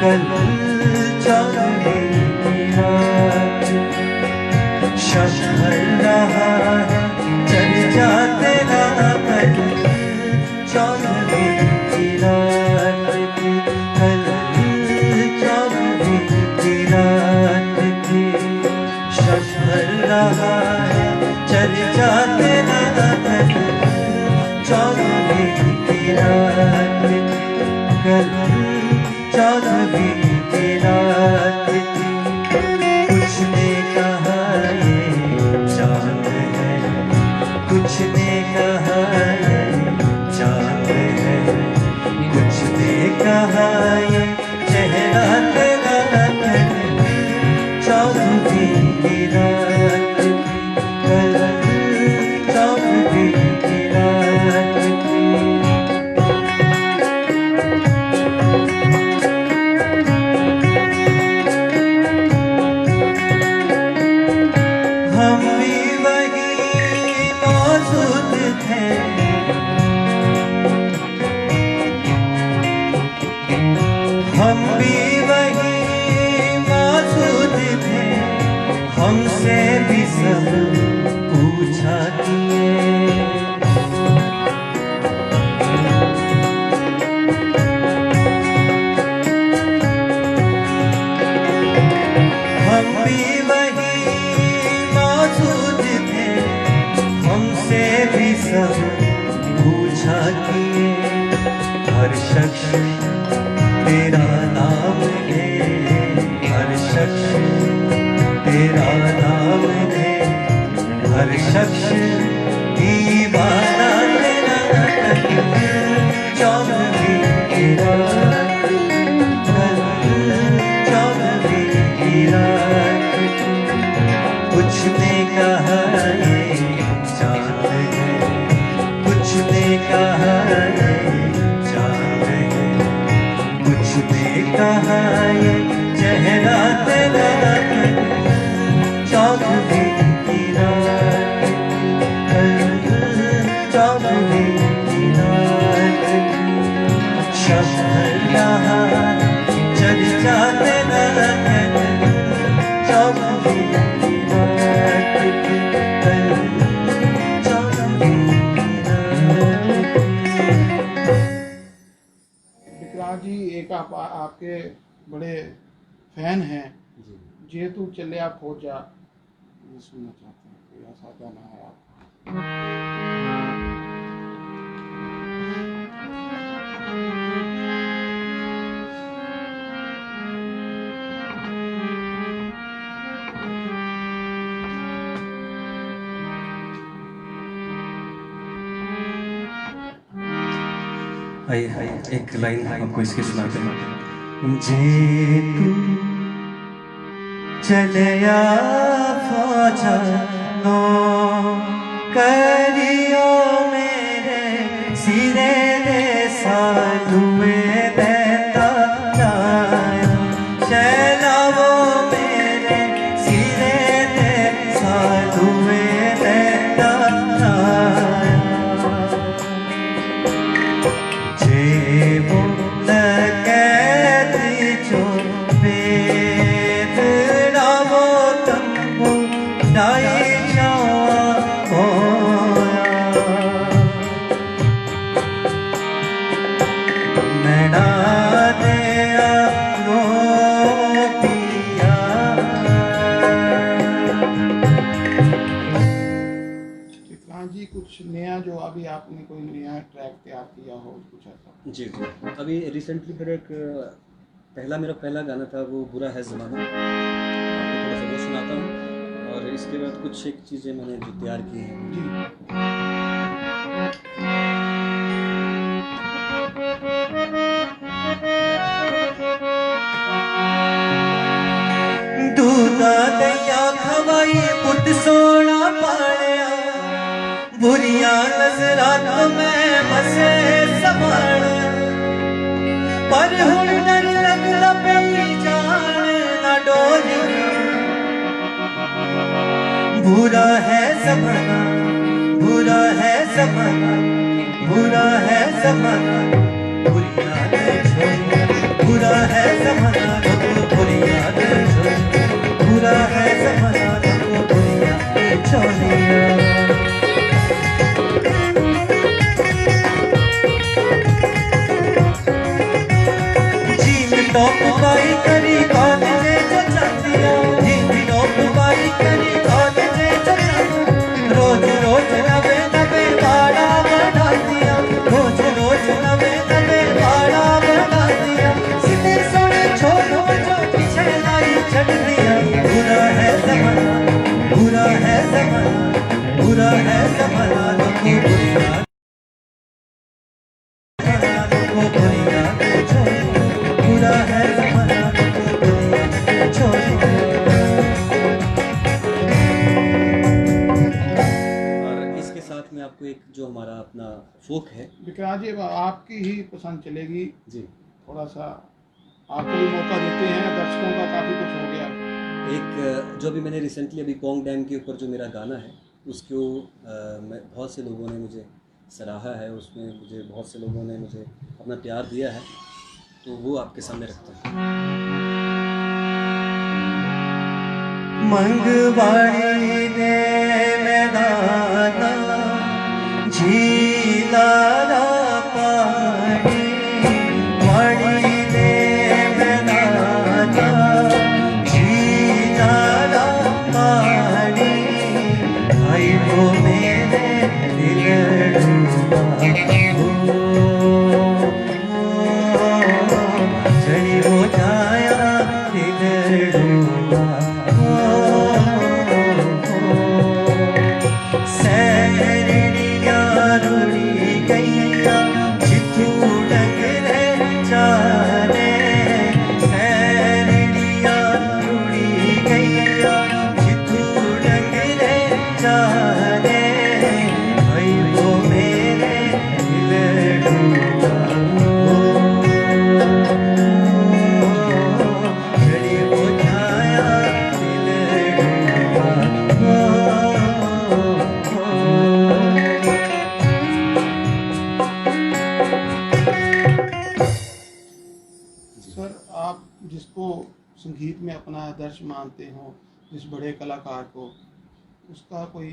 कल चौदहवीं की रात शहर रहा है चल जाते रहा कल चौदहवीं की रात की कल चौदहवीं की रात की शहर रहा है चल जाते रहा कल चौदहवीं की रात थी, कल 14वीं की रात थी। कुछ ने कहा ये चांद है, कुछ ने कहा ये चांद है, कुछ ने कहा ये चेहरा तेरा है। 14वीं की रात थी, कल 14वीं की रात थी। हम भी वही मौजूद थे, हम भी वही मौजूद थे, हमसे भी सब पूछा किए। हम भी वही मौजूद थे, हमसे भी सब पूछा किए। हर शख्स तेरा नाम ले, हर शख्स तेरा नाम ले, हर शख्स दीवाना तेरा। 14वीं की रात, कल 14वीं की रात। कुछ ने कहा ये चांद है, कुछ ने कहा ये चांद है, कुछ ने कहा ये चेहरा तेरा है। 14वीं की रात, कल 14वीं की रात। शहर यहाँ चर्चा तेरा है। 14वीं की रात, कल 14वीं की रात। विक्रांत जी, एक आपके बड़े फैन हैं, जे तू चले आप हो जा, ये सुनना चाहते हैं, कोई ऐसा गाना है आप? आइए आइए, एक लाइन आपको इसकी सुनाते हैं। जे तू चले आ फौजा नो करियो मेरे सिरे दे सालुए देता जाया। चला वो मेरे सिरे दे सालुए देता जाया। जे वो कैदी जो बेदरा वो तंबू डाई जावा होया। नैना दे रो पिया। विक्रांत जी, कुछ नया जो अभी आपने कोई नया ट्रैक तैयार किया हो, कुछ ऐसा? जी जी, अभी रिसेंटली फिर एक मेरा पहला गाना था, वो बुरा है ज़माना, आपको थोड़ा सा वो सुनाता हूँ। और इसके बाद कुछ एक चीज़ें मैंने जो तैयार की हैं। जी, दूधा दैया खवाई पुट सोना पाया। बुरिया नजरां तो मैं बसे संभाल, पर हुण डर लगदा पई जान ना डोली। बुरा है ज़माना, बुरा है ज़माना, बुरा है ज़माना, बुरी यादें छोड़। बुरा है ज़माना तो बुरी यादें छोड़। बुरा है ज़माना तो बुरी यादें छोड़। टॉप बाई करी कॉलेज जो चलदिया, हिंदी टॉप बाई करी कॉलेज जो चलदिया। रोज रोज नवे नवे बाड़ा बढ़ा दिया, रोज रोज नवे बुरा है जमाना को बुरी याद को बुरी याद छोड़ो बुरा है जमाना को बुरी याद छोड़ो। और इसके साथ में आपको एक जो हमारा अपना फोक है विक्रांत जी आपकी ही पसंद चलेगी, जी, थोड़ा सा आपको भी मौका देते हैं, दर्शकों का काफ़ी कुछ हो गया। एक जो भी मैंने रिसेंटली अभी पोंग डैम के ऊपर जो मेरा गाना है उसको बहुत से लोगों ने मुझे सराहा है, उसमें मुझे बहुत से लोगों ने मुझे अपना प्यार दिया है, तो वो आपके सामने रखता हूँ। मंगवाड़ी ने मैदाना झीला पानी वाड़ी ने मैदाना झीला पानी भाई वो मेरे दिल जड़ी हो जाया दिल डूबा सैरिया रुड़ी गैया जितू डगरे जाने सैरिया रुड़ी गैया जितू डगरे जाने भाई वो मेरे दिल डूबा जड़ी हो जाया दिल डूबा। सर आप जिसको संगीत में अपना आदर्श मानते हो, जिस बड़े कलाकार को, उसका कोई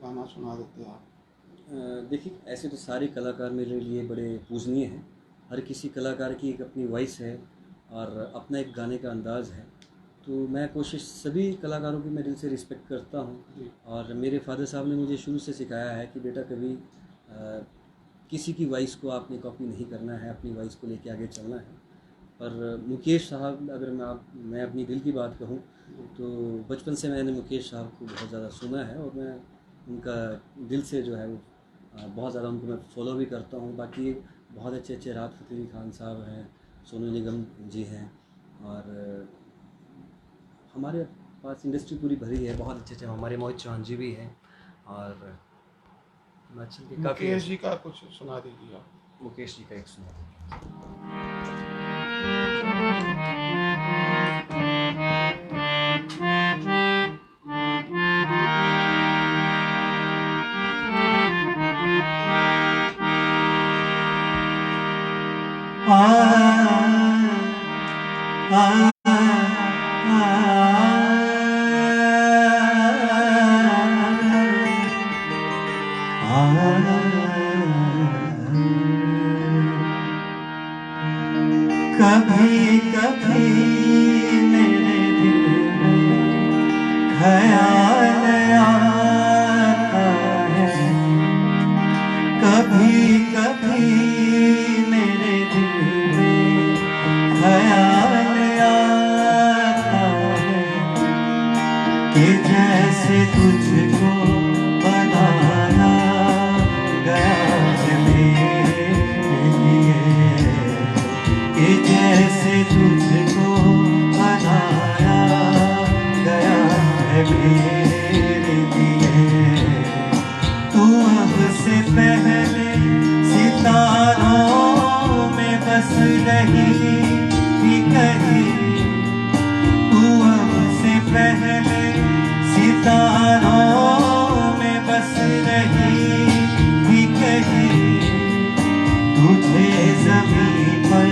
गाना सुना देते आप। देखिए ऐसे तो सारे कलाकार मेरे लिए बड़े पूजनीय हैं, हर किसी कलाकार की एक अपनी वॉइस है और अपना एक गाने का अंदाज़ है, तो मैं कोशिश सभी कलाकारों की मैं दिल से रिस्पेक्ट करता हूँ। और मेरे फादर साहब ने मुझे शुरू से सिखाया है कि बेटा कभी किसी की वॉइस को आपने कॉपी नहीं करना है, अपनी वॉइस को लेके आगे चलना है। और मुकेश साहब, अगर मैं अपनी दिल की बात कहूँ तो बचपन से मैंने मुकेश साहब को बहुत ज़्यादा सुना है और मैं उनका दिल से जो है वो बहुत ज़्यादा उनको मैं फॉलो भी करता हूँ। बाकी बहुत अच्छे अच्छे राहत फ़तेह अली खान साहब हैं, सोनू निगम जी हैं, और हमारे पास इंडस्ट्री पूरी भरी है, बहुत अच्छे अच्छे हमारे मोहित चौहान जी भी हैं, और हिमाचल के काफ़ी मुकेश जी का कुछ सुना दीजिए आप। मुकेश जी का एक सुना। कभी कभी मेरे दिल में ख्याल आता है कभी कभी मेरे दिल में ख्याल आता है कि जैसे तुझको बनाया गया है मेरे लिए कि जैसे तुझको बनाया गया है मेरे लिए तू अब से पहले सितारों में बस रही थी कहीं तू अब से पहले सितारों में बस रही थी कहीं तुझे ज़मीन पर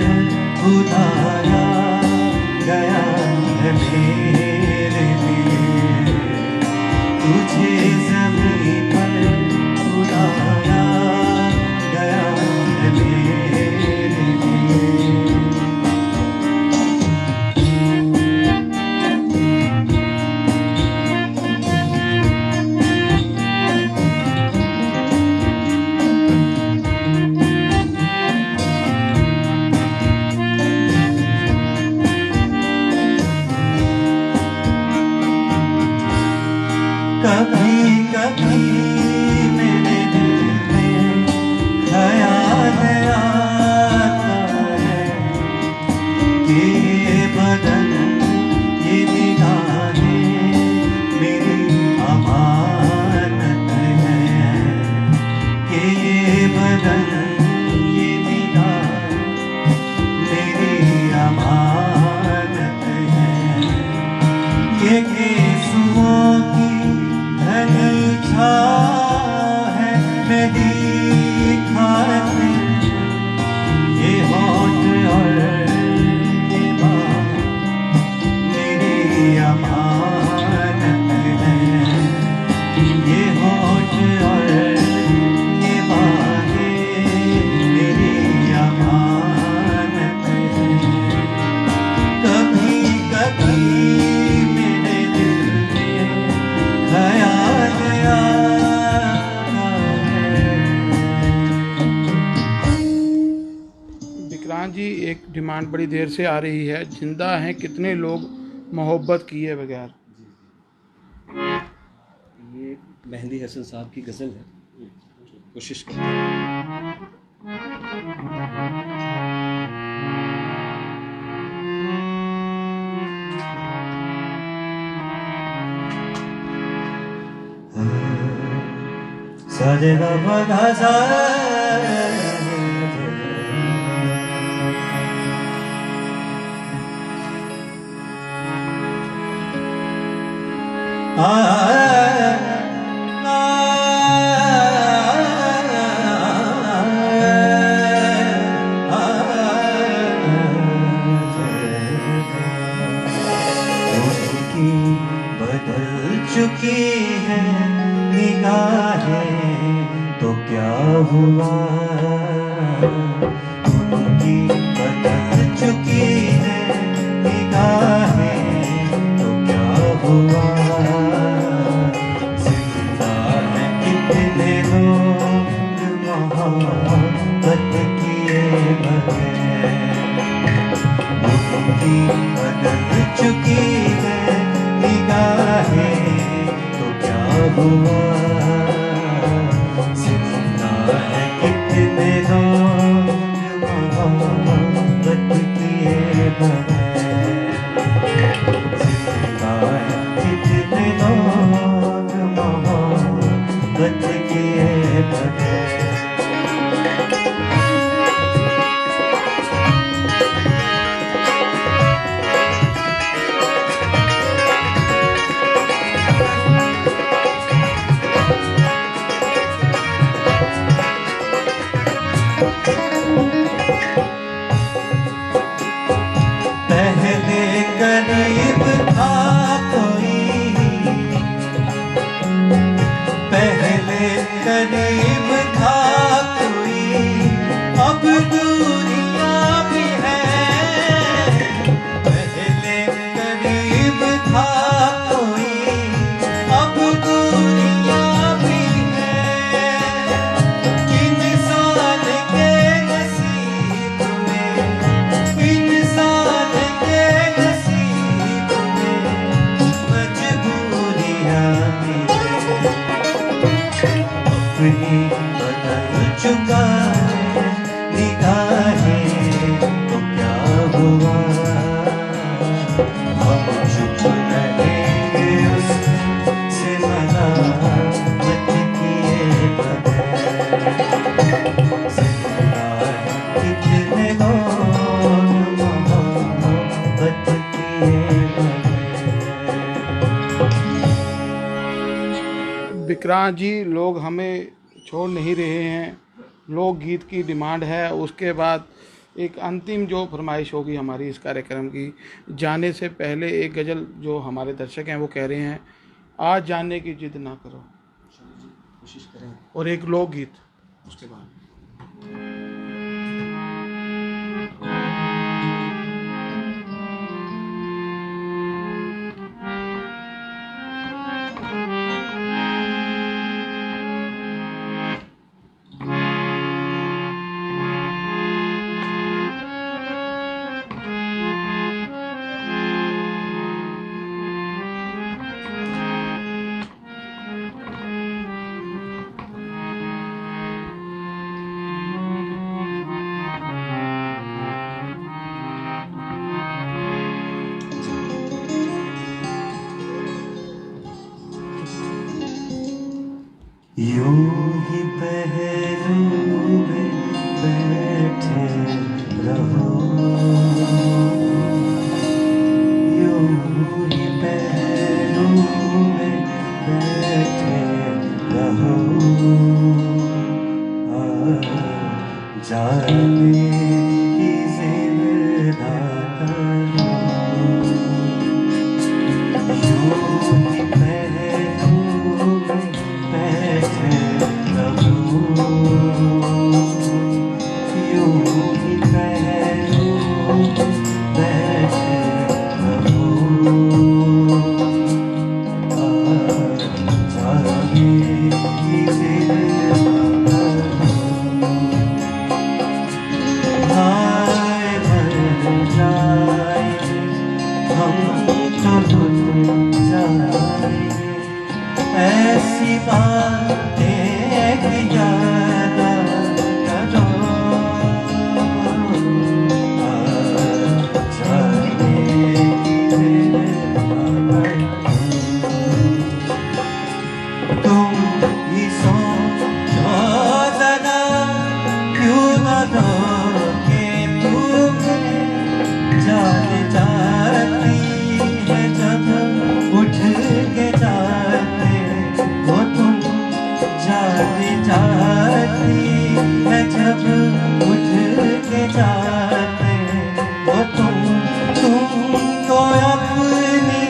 उतारा गया है मेरे लिए तुझे ज़मीन पर उतारा गया है मेरे लिए। एक डिमांड बड़ी देर से आ रही है, जिंदा हैं कितने लोग मोहब्बत किए बगैर। ये मेहंदी हसन साहब की गज़ल है, कोशिश करते हैं। सारे गा मा गा सा उनकी बदल चुकी है निगाहें, तो क्या हुआ। उनकी बदल चुकी है निगाहें, तो क्या हुआ। जिंदा है कितने लोग मोहब्बत किए बगैर। उनकी बदल चुकी है निगाहें, तो क्या हुआ। जिंदा है कितने लोग मोहब्बत किए बगैर। जिंदा है कितने लोग मोहब्बत किए बगैर। पहले करीब था कोई, पहले करीब था कोई, अब दूरियां भी हैं। पहले करीब था कोई, अब दूरियां भी हैं। इंसान के नसीब में, इंसान के नसीब में मजबूरियां भी हैं। अपनी बदल चुका है निगाहें, तो क्या हुआ। हम चुप रहेंगे उससे मलामत किए बगैर। जिंदा है कितने लोग मोहब्बत किए बगैर। विक्रांत जी, लोग हमें छोड़ नहीं रहे हैं, लोकगीत की डिमांड है। उसके बाद एक अंतिम जो फरमाइश होगी हमारी इस कार्यक्रम की, जाने से पहले एक गज़ल जो हमारे दर्शक हैं वो कह रहे हैं, आज जाने की जिद ना करो, कोशिश करेंगे। और एक लोकगीत उसके बाद। यूं ही पहलू में बैठे रहो, यूं ही पहलू में बैठे रहो। जाने की जिद ना करो, यूं ही पहलू में बैठे रहो। यूं ही पहलू में बैठे रहो। जाने की जिद ना करो। जाती है जब उठ के जाते वो तुमको अपनी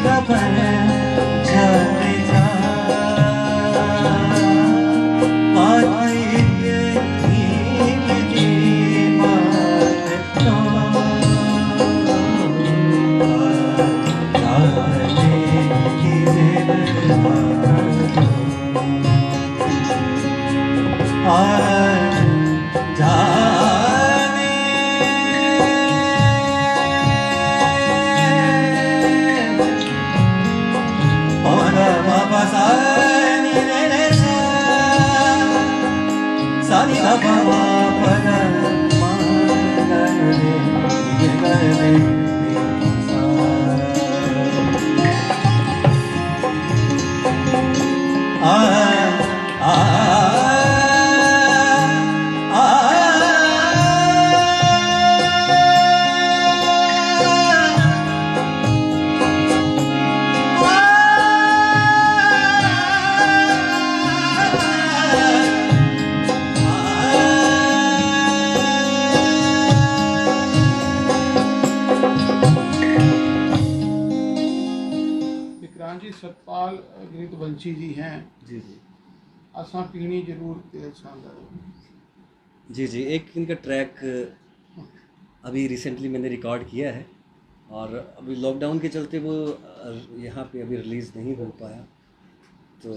खबर जाते जा बात इतनी मीठी बात तो जाने की मेरे बात जाने और बाबा सानी रे रे सानी बाबा पगल मांगल रे ये कर रे विक्रांत जी सतपाल गिरधवंशी जी हैं जी जी असां पीणी जरूर तेल सां गॾु। जी जी एक इनका ट्रैक अभी रिसेंटली मैंने रिकॉर्ड किया है और अभी लॉकडाउन के चलते वो यहाँ पे अभी रिलीज़ नहीं हो पाया। तो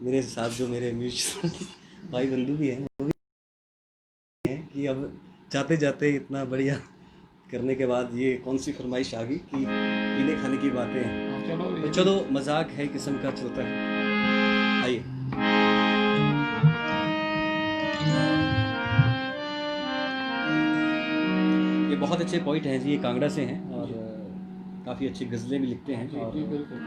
मेरे साथ जो मेरे म्यूजिशियन भाई बंधु भी हैं वो भी हैं कि अब जाते जाते इतना बढ़िया करने के बाद ये कौन सी फरमाइश आ गई कि पीने खाने की बातें हैं। चलो तो चलो मजाक है किस्म का चलता है। आइए ये बहुत अच्छे पोइट हैं जी, ये कांगड़ा से हैं और काफ़ी अच्छी गज़लें भी लिखते हैं। और जी बिल्कुल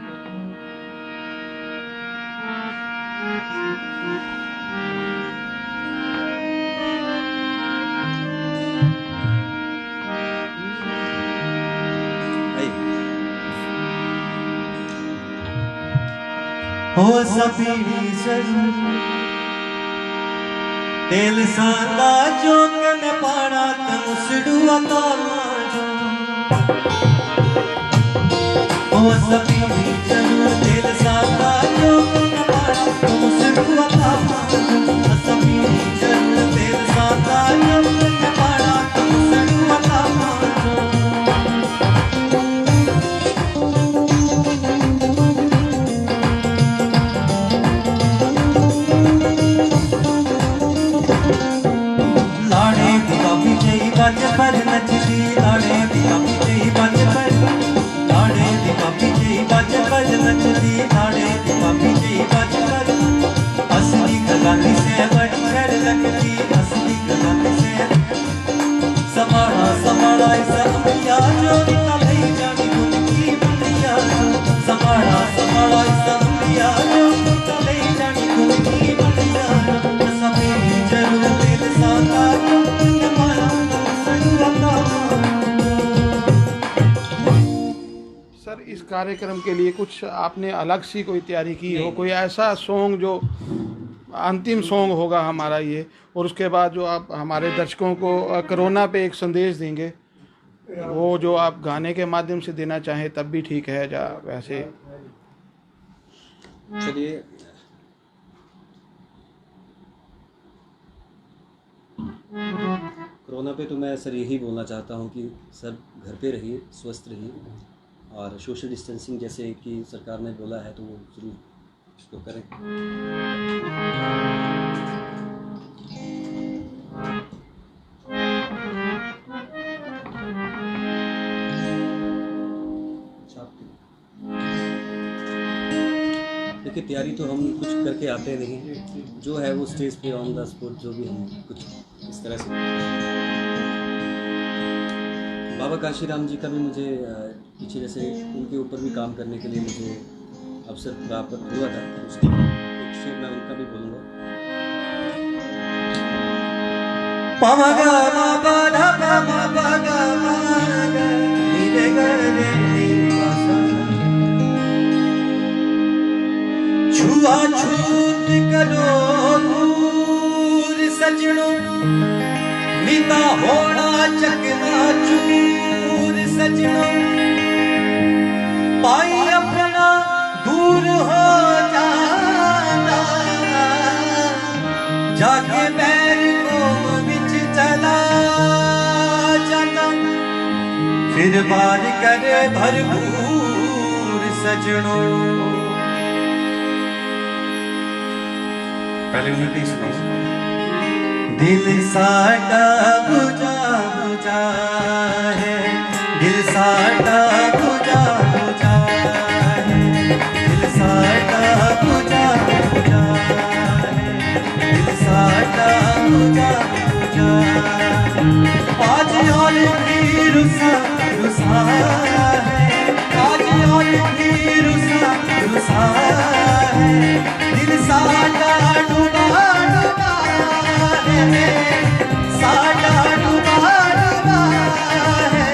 हो सपीड़ी जरूर तेल सांदा जो कन पाड़ा तमुसड़ुआ कामा जो हो सपीड़ी जरूर तेल सांदा जो कन पाड़ा तमुसड़ुआ कामा जो सपीड़ी जरूर तेल सांदा जो कन पाड़ा तमुसड़ुआ कामा जो बाज पर नचदी लाड़े दी कापी जई बाज पर लाड़े दी कापी जई बाज पर नचदी लाड़े दी कापी जई बाज पर असली गलानी से बड़ी कर लगती असली गलानी से समाड़ा ऐसा अमिया जो निकले जानी उनकी बलिया समाड़ा ऐसा अमिया जो निकले जानी उनकी बलिया सभी जरूर दिल साता सर इस कार्यक्रम के लिए कुछ आपने अलग सी कोई तैयारी की हो, कोई ऐसा सॉन्ग जो अंतिम सॉन्ग होगा हमारा ये, और उसके बाद जो आप हमारे दर्शकों को कोरोना पे एक संदेश देंगे वो जो आप गाने के माध्यम से देना चाहें तब भी ठीक है या वैसे। चलिए कोरोना पे तो मैं सर यही बोलना चाहता हूँ कि सब घर पे रहिए, स्वस्थ रहिए और सोशल डिस्टेंसिंग जैसे कि सरकार ने बोला है तो वो ज़रूर इसको करें। देखिए तैयारी तो हम कुछ करके आते नहीं, जो है वो स्टेज पे ऑन द स्पॉट जो भी हम कुछ इस तरह से। बाबा काशीराम जी का भी मुझे पीछे जैसे उनके ऊपर भी काम करने के लिए मुझे अवसर प्राप्त हुआ था, उसकी एक शेर मैं उनका भी बोलूँगा। पमगा मा पाधा पमा पगा मागा नीरे गरे नी पासा छुआछूत करो दूर सजनों, नीता होना चकना चूर सजनों, पाई अपना दूर हो जाना, जाके बैर को बिच चला जाना, फिर बार करे भरपूर सजनों। पहले उन्हें सुनाओ। दिल साडा बुझा बुझा है, दिल साडा बुझा बुझा है, दिल साडा बुझा बुझा है, दिल साडा बुझा बुझा। आज और भी रुसा रुसा है, आज और भी रुसा रुसा है, दिल साडा डूबा डूबा है, साडा डूबा डूबा है,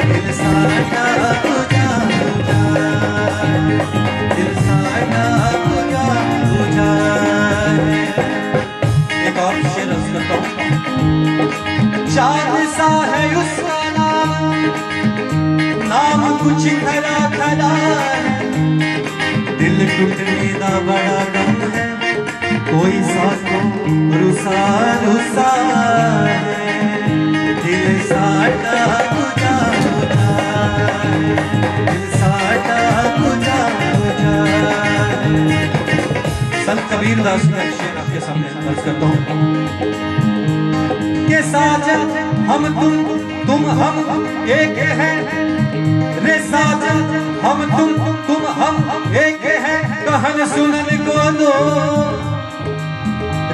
दिल साडा बुझा बुझा, दिल साडा बुझा बुझा है। एक और शेर अर्ज करता हूँ। चांद सा है उसका नाम कुछ खरा खरा है, दिल टूटने का बड़ा गम है, कोई साथों रुसा रुसा है, दिल साडा बुझा बुझा है, दिल साडा बुझा बुझा है। संत कबीर दास का शेर आपके सामने अर्ज करता हूँ। के साजन हम तुम हम एक हैं, रे साजन हम तुम हम एक हैं, कहन सुनन को दो,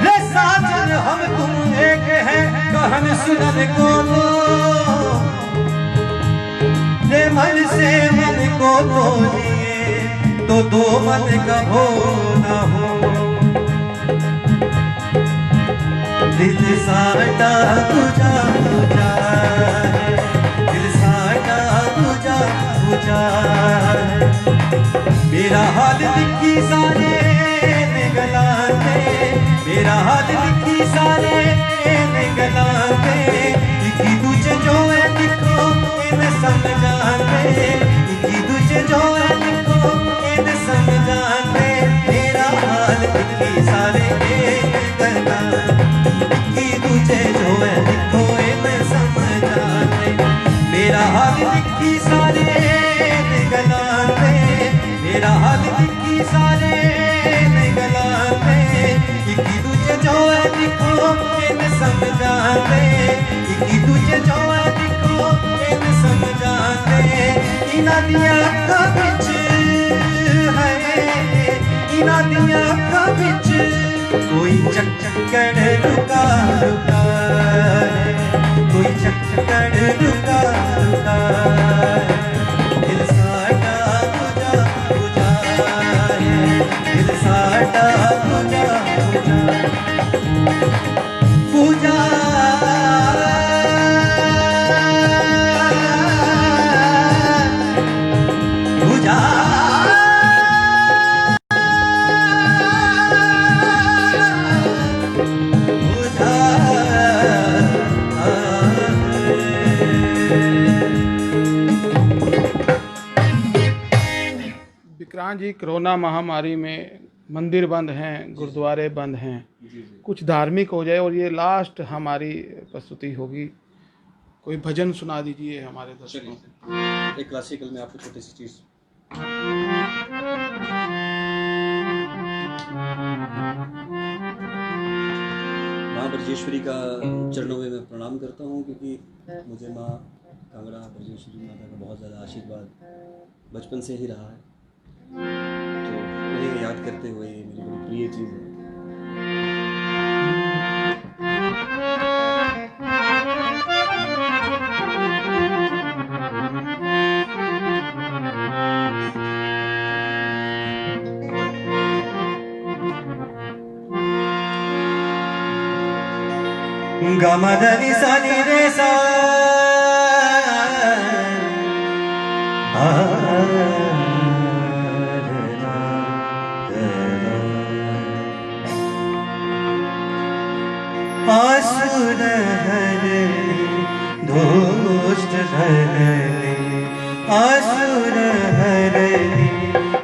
रे साजन हम तुम एक हैं, कहन सुनन को दो, रे मन से मन को तो लिए तो दो मन का हो ना हो, दिल साडा बुझा बुझा है, दिल साडा बुझा बुझा है। मेरा हाल लिखी सारे निगलाते, मेरा हाल लिखी सारे निगलाते, इकी दूजे जो है लिखो इन समझाते, इकी दूजे जो है लिखो इन समझाते, मेरा हाल लिखी सारे निगलाते, तुझे जो है लिखो मैं समझाते, मेरा हाल लिखी सारे निगलाते, मेरा हाल लिखी सारे निगलाते, इकी तुझे जो है लिखो मैं समझाते, इकी तुझे जो है लिखो मैं समझाते। इना दिया अखा बिच है, इना दिया अखा बिच कोई चक्कर रुका रुका है, कोई चक्कर रुका रुका है, दिल साडा बुझा बुझा है, दिल साडा बुझा बुझा बुझा बुझा। विक्रांत जी, कोरोना महामारी में मंदिर बंद हैं, गुरुद्वारे बंद हैं, कुछ धार्मिक हो जाए और ये लास्ट हमारी प्रस्तुति होगी, कोई भजन सुना दीजिए हमारे दर्शकों को। एक क्लासिकल में आपको छोटी सी चीज़। माँ ब्रजेश्वरी का चरणों में मैं प्रणाम करता हूँ, क्योंकि मुझे माँ कांगड़ा ब्रजेश्वरी माता का बहुत ज़्यादा आशीर्वाद बचपन से ही रहा है, तो उन्हें याद करते हुए ये मेरी बड़ी प्रिय चीज़ है। गमदनि सनि रे सा आ आसुर हरने दुष्ट धरने आसुर हरने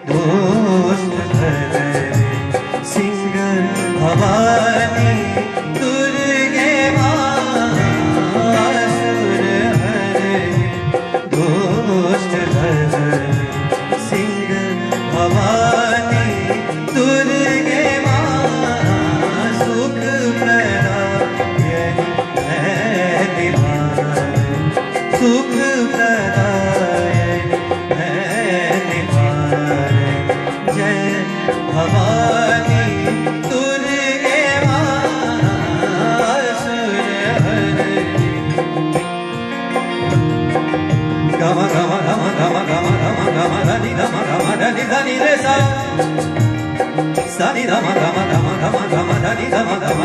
दुष्ट धरने सिंह भवानी दुर्गे माँ आसुर हरने दुष्ट धरने सिंह भवानी दुर्गे माँ सुख प्रदायिनी है निवारिणी सुख प्रदायिनी है निवारिणी जय भवानी दुर्गे माँ असुर हरणी गम गम गम गम गम गम गम धनि गम गम धनि धनि रे सा सा नि गम गम गम गम गम धनि गम गम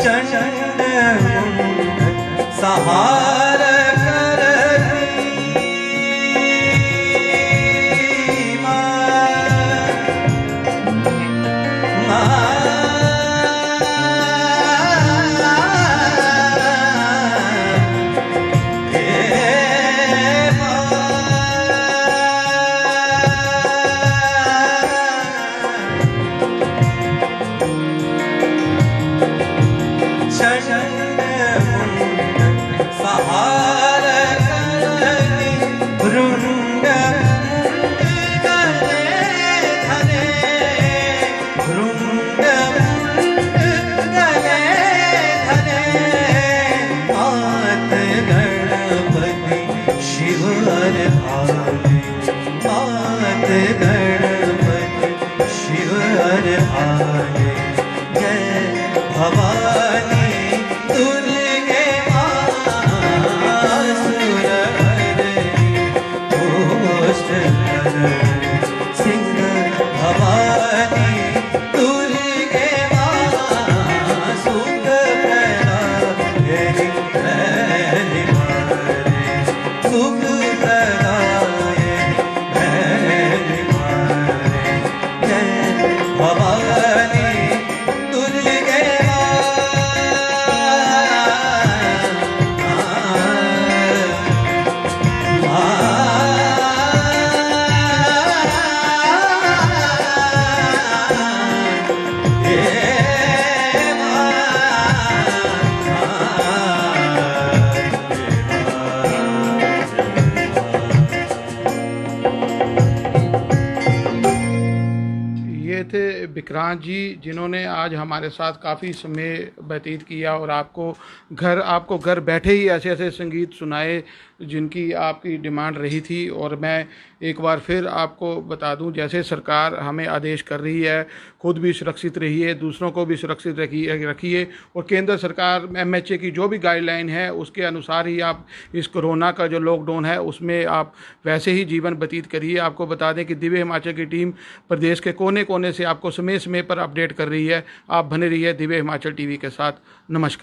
चंड मुंड सहार करती सहार करती भ्रूंड गले धने भ्रूंड गले धने मात गणपति शिव हर भाले मात गणपति शिव हर भाले जय भवानी दुर्गे आसुर हरणी दुष्ट धरणी सिंह भवानी दुर्गे माँ सुख प्रदायिनी है निवारिणी सुख प्रदायिनी है निवारिणी जय भवानी दुर्गे ये थे विक्रांत जी, जिन्होंने आज हमारे साथ काफ़ी समय व्यतीत किया और आपको घर बैठे ही ऐसे ऐसे संगीत सुनाए जिनकी आपकी डिमांड रही थी। और मैं एक बार फिर आपको बता दूं, जैसे सरकार हमें आदेश कर रही है, खुद भी सुरक्षित रहिए, दूसरों को भी सुरक्षित रखिए और केंद्र सरकार MHA की जो भी गाइडलाइन है उसके अनुसार ही आप इस कोरोना का जो लॉकडाउन है उसमें आप वैसे ही जीवन व्यतीत करिए। आपको बता दें कि दिव्य हिमाचल की टीम प्रदेश के कोने कोने से आपको समय समय पर अपडेट कर रही है। आप बने रहिए दिव्य हिमाचल TV के साथ। नमस्कार।